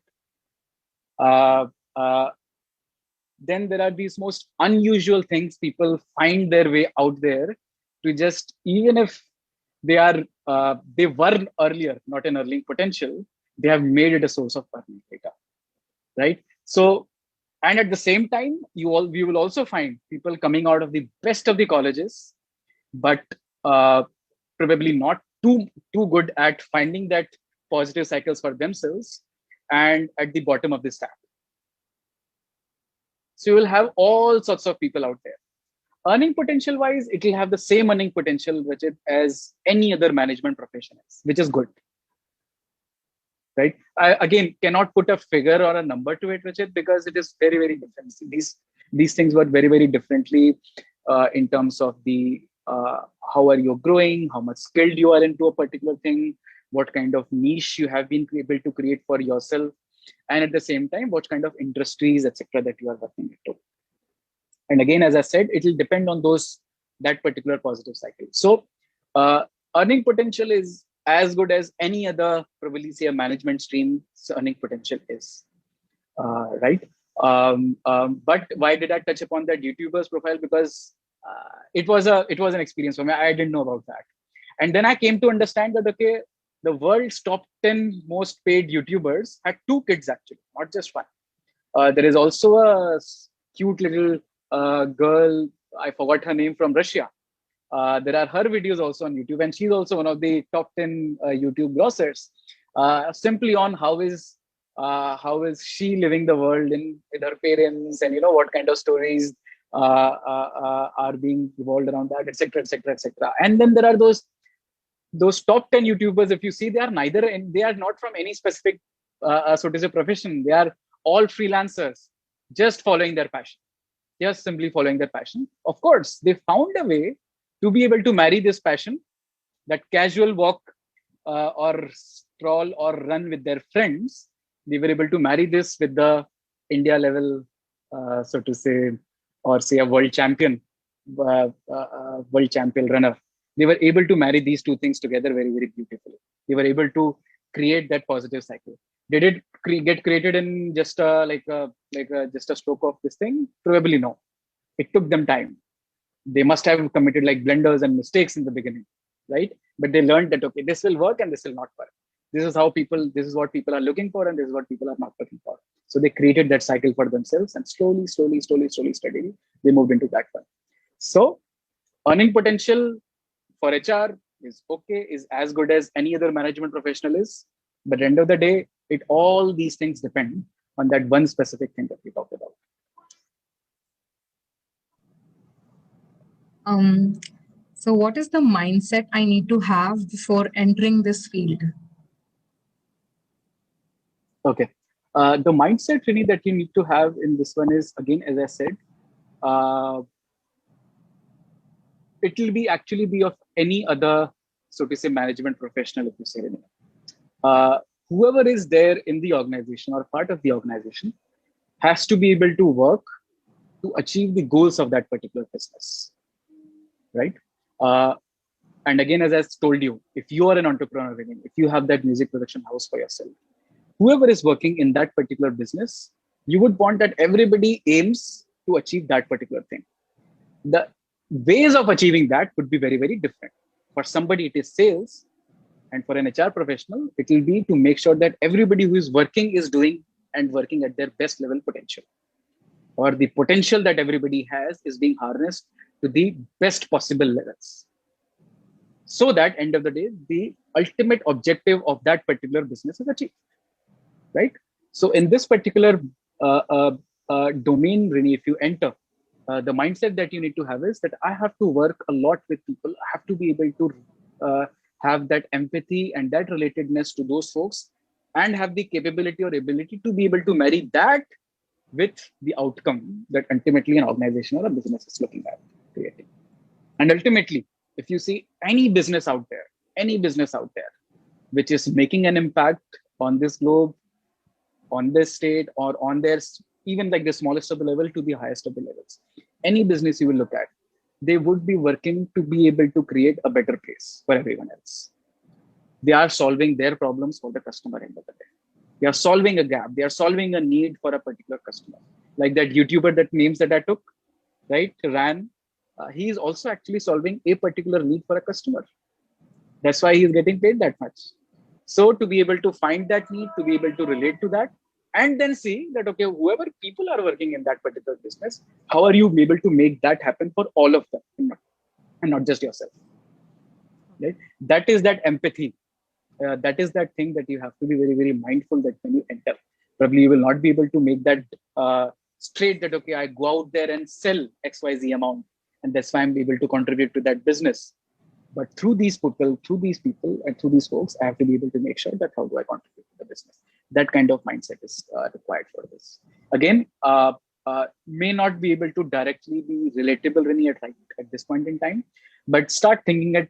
Then there are these most unusual things people find their way out there to just, even if they were earlier not an earning potential, they have made it a source of earning data, right? So, and at the same time, we will also find people coming out of the best of the colleges, but probably not too good at finding that positive cycles for themselves, and at the bottom of the stack. So you will have all sorts of people out there. Earning potential wise, it will have the same earning potential as any other management profession is, which is good. Right? I again cannot put a figure or a number to it, Rajit, because it is very, very different. These things work very, very differently in terms of the how are you growing, how much skilled you are into a particular thing, what kind of niche you have been able to create for yourself, and at the same time, what kind of industries, etc., that you are working into. And again, as I said, it will depend on that particular positive cycle. So earning potential is as good as any other, probably say a management stream earning potential is, right? But why did I touch upon that YouTuber's profile? Because it was an experience for me. I didn't know about that. And then I came to understand that, okay, the world's top 10 most paid YouTubers had 2 kids actually, not just 1. There is also a cute little girl, I forgot her name, from Russia. There are her videos also on YouTube, and she's also one of the top 10 YouTube grossers. Simply on how is she living the world with her parents, and what kind of stories are being revolved around that, etc., etc., etc. And then there are those top 10 YouTubers. If you see, they are not from any specific so to say profession. They are all freelancers, just following their passion. Just simply following their passion. Of course, they found a way to be able to marry this passion, that casual walk or stroll or run with their friends. They were able to marry this with the India level, so to say, or say a world champion runner. They were able to marry these 2 things together very, very beautifully. They were able to create that positive cycle. Did it get created in just just a stroke of this thing? Probably no. It took them time. They must have committed like blunders and mistakes in the beginning, right? But they learned that, okay, this will work and this will not work. This is what people are looking for, and this is what people are not looking for. So they created that cycle for themselves, and slowly, steadily, they moved into that one. So earning potential for HR is as good as any other management professional is. But at the end of the day, all these things depend on that one specific thing that we talked about.
Um, so what is the mindset I need to have before entering this field?
Okay. The mindset really that you need to have in this one is, again, as I said, uh, it will be actually be of any other, so to say, management professional, if you say it. Whoever is there in the organization or part of the organization has to be able to work to achieve the goals of that particular business, right? Uh, and again, as I told you, if you are an entrepreneur, if you have that music production house for yourself, whoever is working in that particular business, you would want that everybody aims to achieve that particular thing. The ways of achieving that could be very, very different. For somebody, it is sales. And for an HR professional, it will be to make sure that everybody who is working is doing and working at their best level potential, or the potential that everybody has is being harnessed to the best possible levels. So that end of the day, the ultimate objective of that particular business is achieved, right? So in this particular domain, Rini, if you enter, the mindset that you need to have is that I have to work a lot with people. I have to be able to have that empathy and that relatedness to those folks, and have the capability or ability to be able to marry that with the outcome that ultimately an organization or a business is looking at creating. And ultimately, if you see any business out there, which is making an impact on this globe, on this state, or on their, even like the smallest of the level to the highest of the levels, any business you will look at, they would be working to be able to create a better place for everyone else. They are solving their problems for the customer end of the day. They are solving a gap. They are solving a need for a particular customer. Like that YouTuber, that names that I took, right? Ran. He is also actually solving a particular need for a customer. That's why he is getting paid that much. So to be able to find that need, to be able to relate to that, and then see that, okay, whoever people are working in that particular business, how are you able to make that happen for all of them and not just yourself, right? That is that empathy. That is that thing that you have to be very, very mindful that when you enter, probably you will not be able to make that straight that, okay, I go out there and sell XYZ amount, and that's why I'm able to contribute to that business. But through these people, and through these folks, I have to be able to make sure that how do I contribute to the business. That kind of mindset is required for this. Again, may not be able to directly be relatable really at this point in time, but start thinking at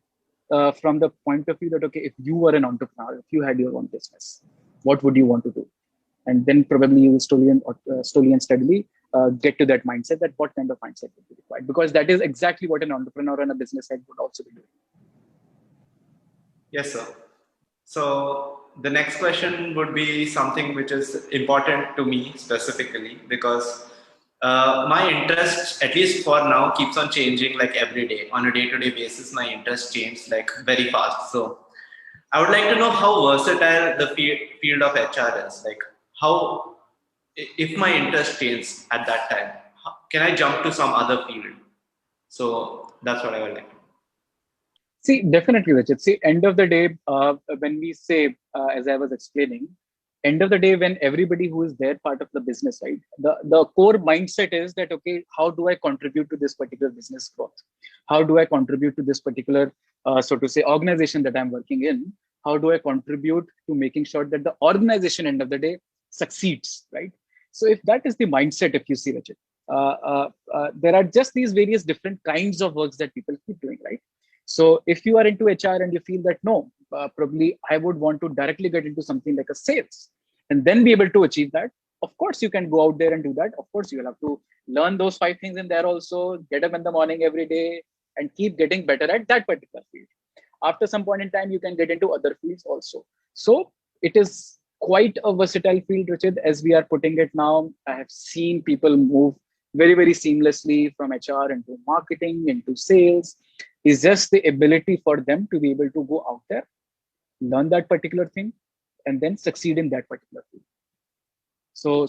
from the point of view that, okay, if you were an entrepreneur, if you had your own business, what would you want to do? And then probably you will slowly and steadily get to that mindset, that what kind of mindset would be required, because that is exactly what an entrepreneur and a business head would also be doing.
Yes, sir. So the next question would be something which is important to me specifically, because my interest, at least for now, keeps on changing like every day. On a day-to-day basis, my interest changes like very fast. So I would like to know how versatile the field of HR is. Like how, if my interest changes at that time, can I jump to some other field? So that's what I would like to know.
See, definitely, Richard. See, end of the day, when we say, as I was explaining, end of the day, when everybody who is there part of the business, right, the core mindset is that, okay, how do I contribute to this particular business growth? How do I contribute to this particular, so to say, organization that I'm working in? How do I contribute to making sure that the organization, end of the day, succeeds, right? So if that is the mindset, if you see, Richard, there are just these various different kinds of works that people keep doing, right? So if you are into HR and you feel that, no, probably I would want to directly get into something like a sales and then be able to achieve that, of course you can go out there and do that. Of course, you will have to learn those 5 things in there also, get up in the morning every day and keep getting better at that particular field. After some point in time, you can get into other fields also. So it is quite a versatile field, Richard, as we are putting it now. I have seen people move very, very seamlessly from HR into marketing, into sales. Is just the ability for them to be able to go out there, learn that particular thing, and then succeed in that particular field.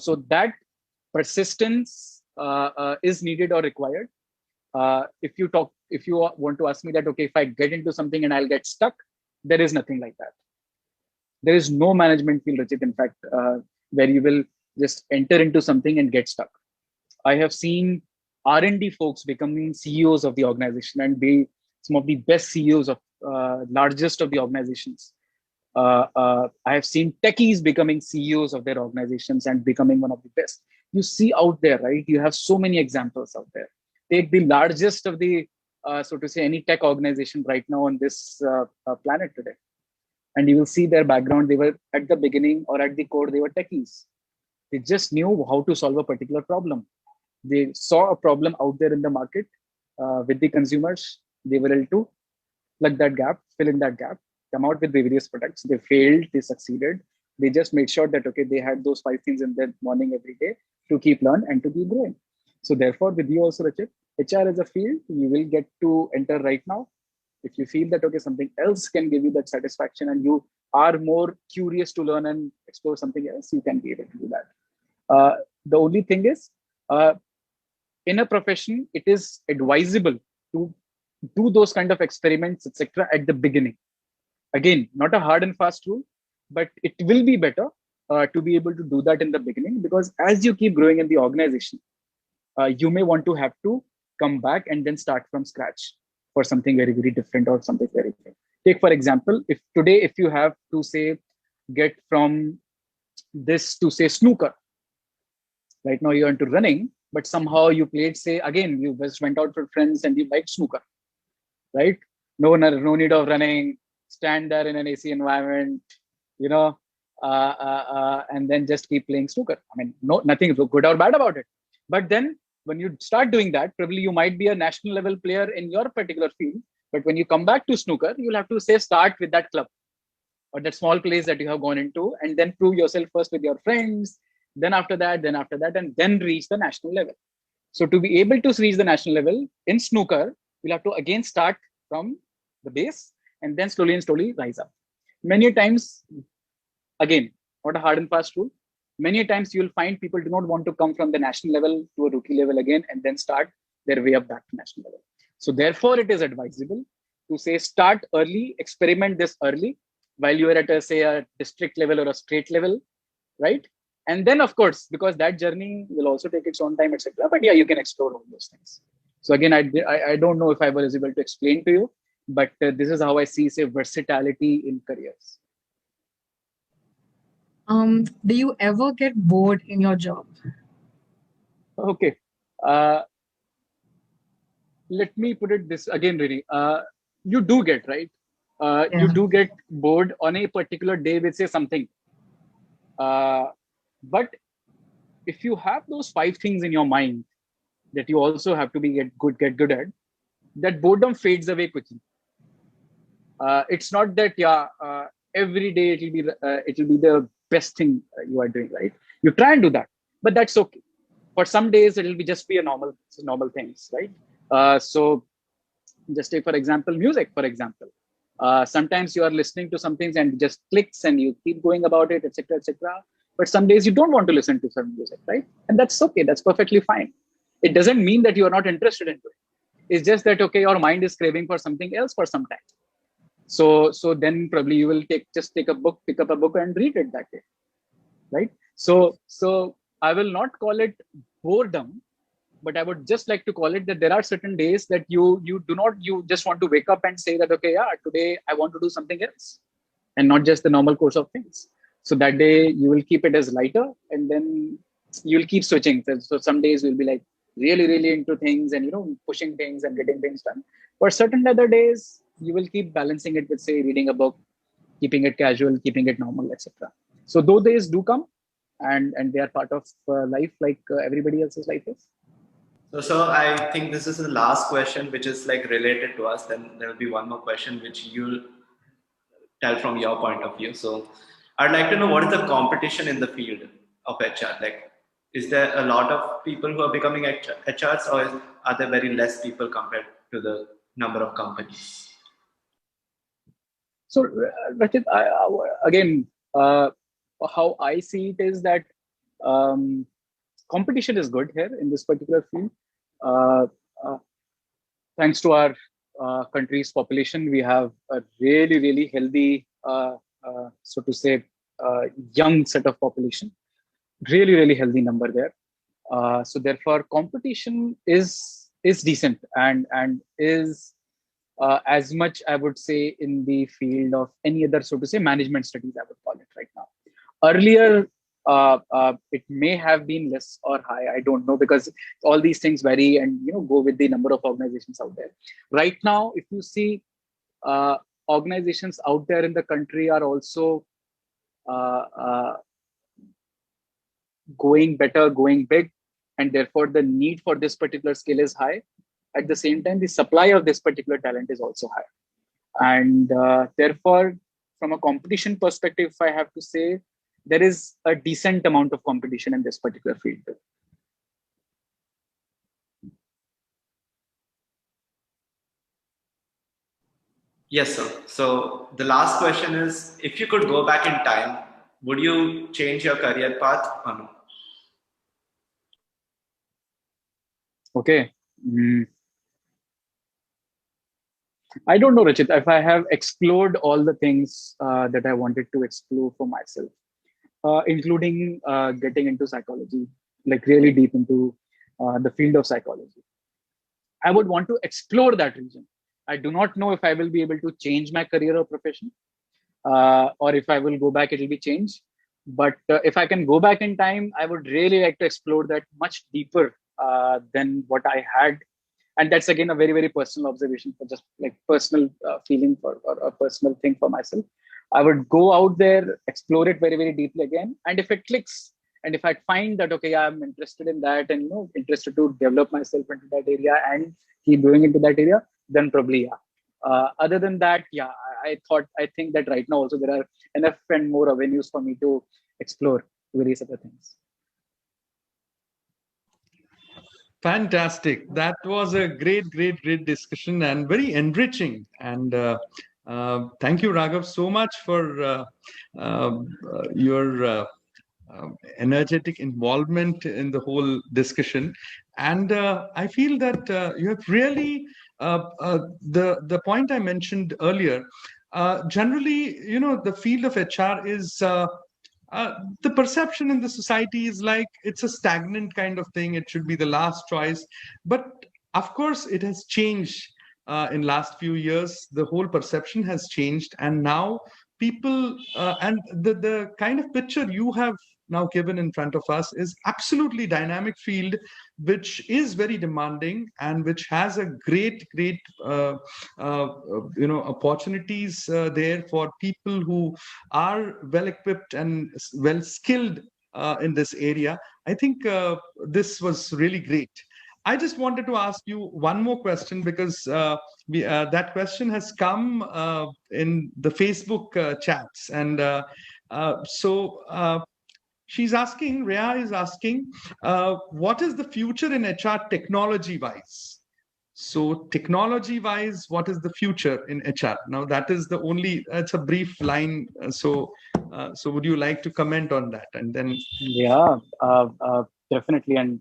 So that persistence is needed or required. If you want to ask me that, okay, if I get into something and I'll get stuck, there is nothing like that. There is no management field, Richard, in fact, where you will just enter into something and get stuck. I have seen R&D folks becoming CEOs of the organization and be some of the best CEOs of largest of the organizations. I have seen techies becoming CEOs of their organizations and becoming one of the best. You see out there, right? You have so many examples out there. Take the largest of the, so to say, any tech organization right now on this planet today. And you will see their background. They were at the beginning or at the core, they were techies. They just knew how to solve a particular problem. They saw a problem out there in the market with the consumers. They were able to plug that gap, fill in that gap, come out with various products. They failed, they succeeded. They just made sure that, okay, they had those 5 things in their morning every day to keep learn and to keep growing. So therefore, with you also, Rachit, HR as a field, you will get to enter right now. If you feel that, okay, something else can give you that satisfaction and you are more curious to learn and explore something else, you can be able to do that. The only thing is, in a profession, it is advisable to do those kind of experiments, etc., at the beginning. Again, not a hard and fast rule, but it will be better to be able to do that in the beginning, because as you keep growing in the organization, you may want to have to come back and then start from scratch for something very, very different or something very different. Take, for example, if today, if you have to say, get from this to say snooker, right now you're into running, but somehow you played, say, again, you just went out with friends and you liked snooker, right? No need of running, stand there in an AC environment, you know, and then just keep playing snooker. I mean, nothing good or bad about it. But then when you start doing that, probably you might be a national level player in your particular field. But when you come back to snooker, you'll have to say, start with that club or that small place that you have gone into, and then prove yourself first with your friends. Then after that, and then reach the national level. So to be able to reach the national level in snooker, you'll have to again start from the base and then slowly and slowly rise up. Many times, again, not a hard and fast rule. Many times you'll find people do not want to come from the national level to a rookie level again and then start their way up back to national level. So therefore, it is advisable to say start early, experiment this early while you are at a, say, a district level or a state level, right? And then, of course, because that journey will also take its own time, etc. But yeah, you can explore all those things. So again, I don't know if I was able to explain to you, but this is how I see, say, versatility in careers.
Do you ever get bored in your job?
Okay. Let me put it this again, really. You do get, right? You do get bored on a particular day with, say, something. But if you have those 5 things in your mind that you also have to get good at, that boredom fades away quickly. It's not that every day it will be the best thing you are doing, right? You try and do that, but that's okay. For some days it will just be a normal things, right? So just take, for example, music, for example. Sometimes you are listening to some things and it just clicks and you keep going about it, etc., etc. But some days you don't want to listen to certain music, right? And that's okay. That's perfectly fine. It doesn't mean that you are not interested in it. It's just that, okay, your mind is craving for something else for some time. So then probably you will pick up a book and read it that day, right? So I will not call it boredom, but I would just like to call it that there are certain days that you just want to wake up and say that, okay, yeah, today I want to do something else and not just the normal course of things. So that day you will keep it as lighter and then you'll keep switching. So some days you'll be like really, really into things and, pushing things and getting things done. For certain other days, you will keep balancing it with, say, reading a book, keeping it casual, keeping it normal, etc. So those days do come and they are part of life like everybody else's life is.
So I think this is the last question, which is like related to us. Then there will be one more question which you'll tell from your point of view. So I'd like to know, what is the competition in the field of HR? Like, is there a lot of people who are becoming HRs, or are there very less people compared to the number of companies?
So, Rachit, again, how I see it is that competition is good here in this particular field. Thanks to our country's population, we have a really, really healthy, so to say, young set of population. Really, really healthy number there. So therefore, competition is decent and is as much, I would say, in the field of any other, so to say, management studies, I would call it right now. Earlier, it may have been less or high. I don't know, because all these things vary and go with the number of organizations out there. Right now, if you see, organizations out there in the country are also uh, uh, going better, going big, and therefore the need for this particular skill is high. At the same time, the supply of this particular talent is also high. And therefore, from a competition perspective, if I have to say, there is a decent amount of competition in this particular field.
Yes, sir. So the last question is, if you could go back in time, would you change your career path or no?
Okay. I don't know, Rachit, if I have explored all the things that I wanted to explore for myself, including getting into psychology, like really deep into the field of psychology. I would want to explore that region. I do not know if I will be able to change my career or profession, or if I will go back, it will be changed. But if I can go back in time, I would really like to explore that much deeper than what I had. And that's again a very, very personal observation, for just like personal feeling for, or a personal thing for myself. I would go out there, explore it very, very deeply again. And if it clicks, and if I find that, okay, I'm interested in that and interested to develop myself into that area and keep going into that area, then probably, yeah. Other than that, yeah, I think that right now also there are enough and more avenues for me to explore various other things.
Fantastic. That was a great discussion and very enriching. And thank you, Raghav, so much for your energetic involvement in the whole discussion. And I feel that you have really, the point I mentioned earlier, generally, the field of HR is the perception in the society is like it's a stagnant kind of thing. It should be the last choice. But of course, it has changed in last few years. The whole perception has changed. And now people, and the kind of picture you have now given in front of us is absolutely dynamic field, which is very demanding and which has a great opportunities there for people who are well equipped and well skilled in this area. I think this was really great. I just wanted to ask you one more question, because that question has come in the Facebook chats. And so she's asking, Rhea is asking, what is the future in HR technology wise? So technology wise, what is the future in HR? Now that is the only, it's a brief line. So would you like to comment on that? And then.
Yeah, definitely. And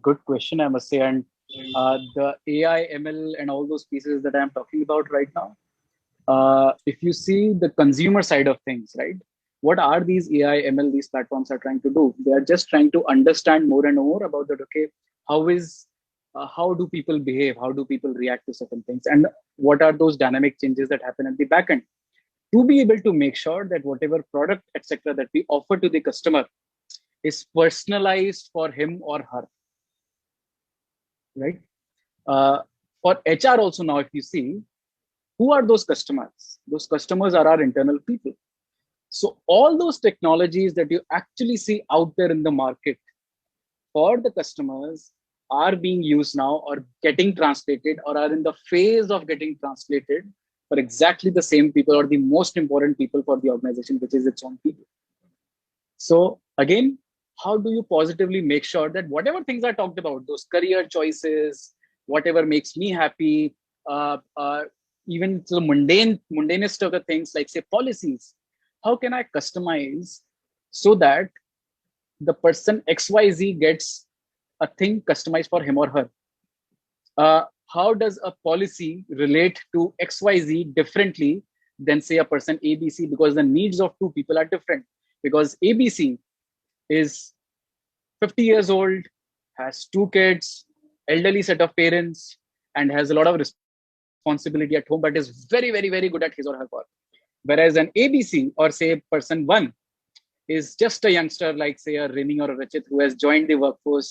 good question, I must say. And the AI, ML, and all those pieces that I'm talking about right now, if you see the consumer side of things, right? What are these AI, ML, these platforms are trying to do? They are just trying to understand more and more about that. Okay, how do people behave? How do people react to certain things? And what are those dynamic changes that happen at the back end? To be able to make sure that whatever product, etc., that we offer to the customer is personalized for him or her, right? For HR also now, if you see, who are those customers? Those customers are our internal people. So all those technologies that you actually see out there in the market for the customers are being used now, or getting translated, or are in the phase of getting translated for exactly the same people, or the most important people for the organization, which is its own people. So again, how do you positively make sure that whatever things I talked about, those career choices, whatever makes me happy, even the mundanest of the things, like say policies, how can I customize so that the person XYZ gets a thing customized for him or her? How does a policy relate to XYZ differently than say a person ABC? Because the needs of two people are different. Because ABC is 50 years old, has 2 kids, elderly set of parents, and has a lot of responsibility at home, but is very, very, very good at his or her work. Whereas an ABC or say person one is just a youngster like say a Rini or a Rachit who has joined the workforce,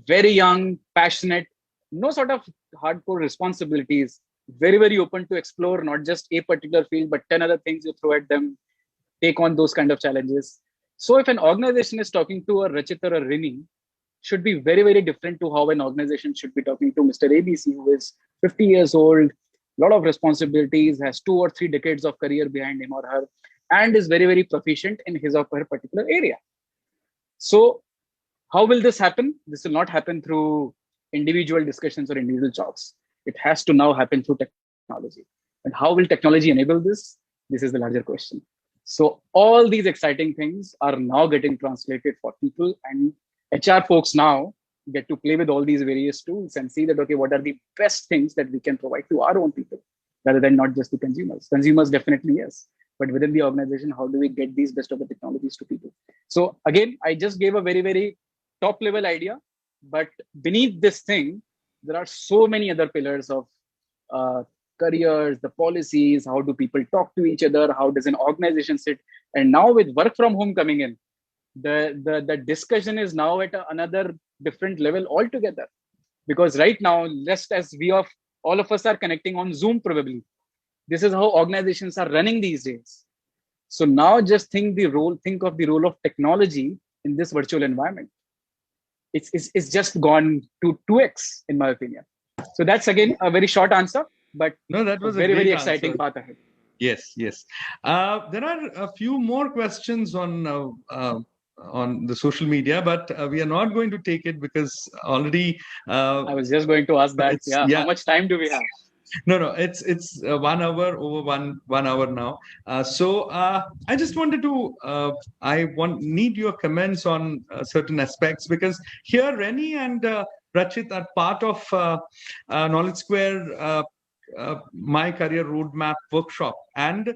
very young, passionate, no sort of hardcore responsibilities, very, very open to explore not just a particular field, but 10 other things you throw at them, take on those kind of challenges. So if an organization is talking to a Rachit or a Rini, should be very, very different to how an organization should be talking to Mr. ABC, who is 50 years old, lot of responsibilities, has 2 or 3 decades of career behind him or her, and is very, very proficient in his or her particular area. So how will this happen? This will not happen through individual discussions or individual jobs. It has to now happen through technology. And how will technology enable this? This is the larger question. So all these exciting things are now getting translated for people, and HR folks now get to play with all these various tools and see that, okay, what are the best things that we can provide to our own people rather than not just the consumers. Consumers definitely, yes. But within the organization, how do we get these best of the technologies to people? So again, I just gave a very, very top level idea, but beneath this thing, there are so many other pillars of careers, the policies, how do people talk to each other, how does an organization sit? And now with work from home coming in, the discussion is now at another different level altogether. Because right now, just as all of us are connecting on Zoom probably, this is how organizations are running these days. So now just think of the role of technology in this virtual environment. It's just gone to 2x in my opinion. So that's again a very short answer, but
no, that was
a very, very
answer.
exciting path ahead.
Yes. There are a few more questions on the social media, but we are not going to take it because already.
I was just going to ask that. Yeah. How much time do we have?
No, it's 1 hour over one hour now. So I just wanted to need your comments on certain aspects, because here Reni and Rachit are part of Knowledge Square My Career Roadmap workshop, and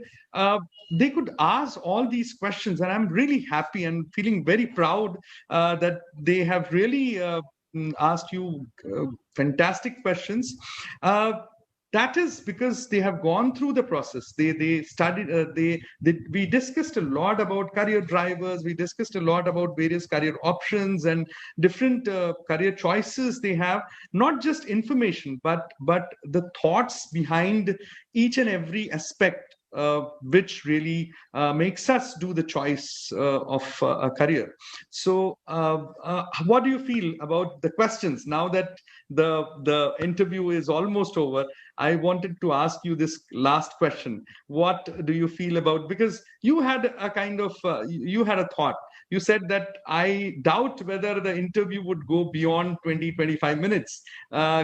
they could ask all these questions, and I'm really happy and feeling very proud that they have really asked you fantastic questions. That is because they have gone through the process. They studied. We discussed a lot about career drivers. We discussed a lot about various career options and different career choices they have. Not just information, but the thoughts behind each and every aspect, which really makes us do the choice of a career. So, what do you feel about the questions now that the interview is almost over? I wanted to ask you this last question. What do you feel about, because you had a kind of, you had a thought. You said that I doubt whether the interview would go beyond 20-25 minutes,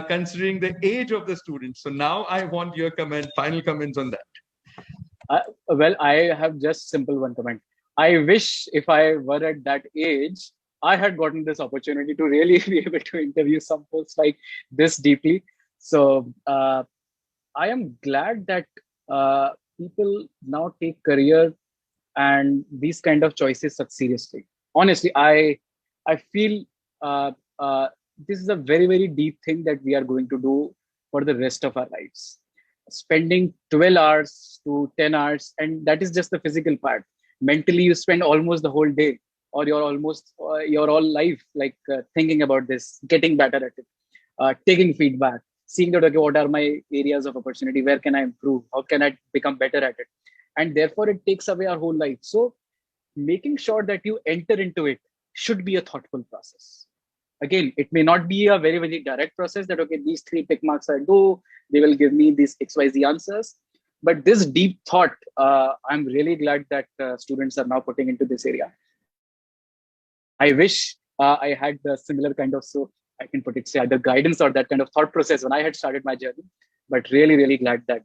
considering the age of the students. So now I want your final comments on that.
Well, I have just simple one comment. I wish if I were at that age, I had gotten this opportunity to really be able to interview some folks like this deeply. So I am glad that people now take career and these kind of choices such seriously. Honestly, I feel this is a very, very deep thing that we are going to do for the rest of our lives. Spending 12 hours to 10 hours, and that is just the physical part. Mentally, you spend almost the whole day, or you're almost your whole life like thinking about this, getting better at it, taking feedback, seeing that, okay, what are my areas of opportunity? Where can I improve? How can I become better at it? And therefore, it takes away our whole life. So making sure that you enter into it should be a thoughtful process. Again, it may not be a very, very direct process that, okay, these 3 tick marks I do, they will give me these XYZ answers. But this deep thought, I'm really glad that students are now putting into this area. I wish I had a similar kind of, so I can put it, say, either guidance or that kind of thought process when I had started my journey. But really, really glad that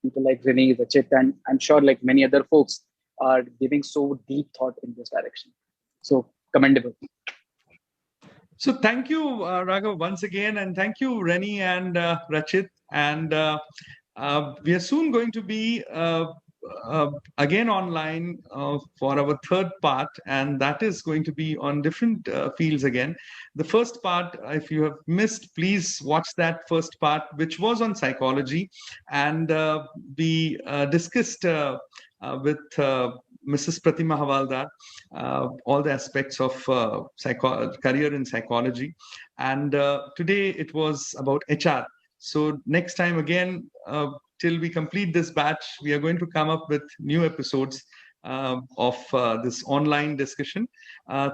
people like Rini, Rachit, and I'm sure like many other folks are giving so deep thought in this direction. So commendable.
So thank you, Raghav, once again, and thank you, Reni and Rachit. And we are soon going to be again online for our third part, and that is going to be on different fields again. The first part, if you have missed, please watch that first part, which was on psychology, and we discussed with Mrs. Pratima Havaldar all the aspects of career in psychology, and today it was about HR. So next time again, till we complete this batch, we are going to come up with new episodes of this online discussion.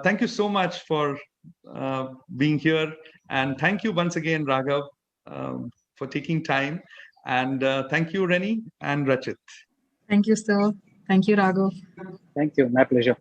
Thank you so much for being here. And thank you once again, Raghav, for taking time. And thank you, Rennie and Rachit.
Thank you, sir. Thank you, Raghav.
Thank you. My pleasure.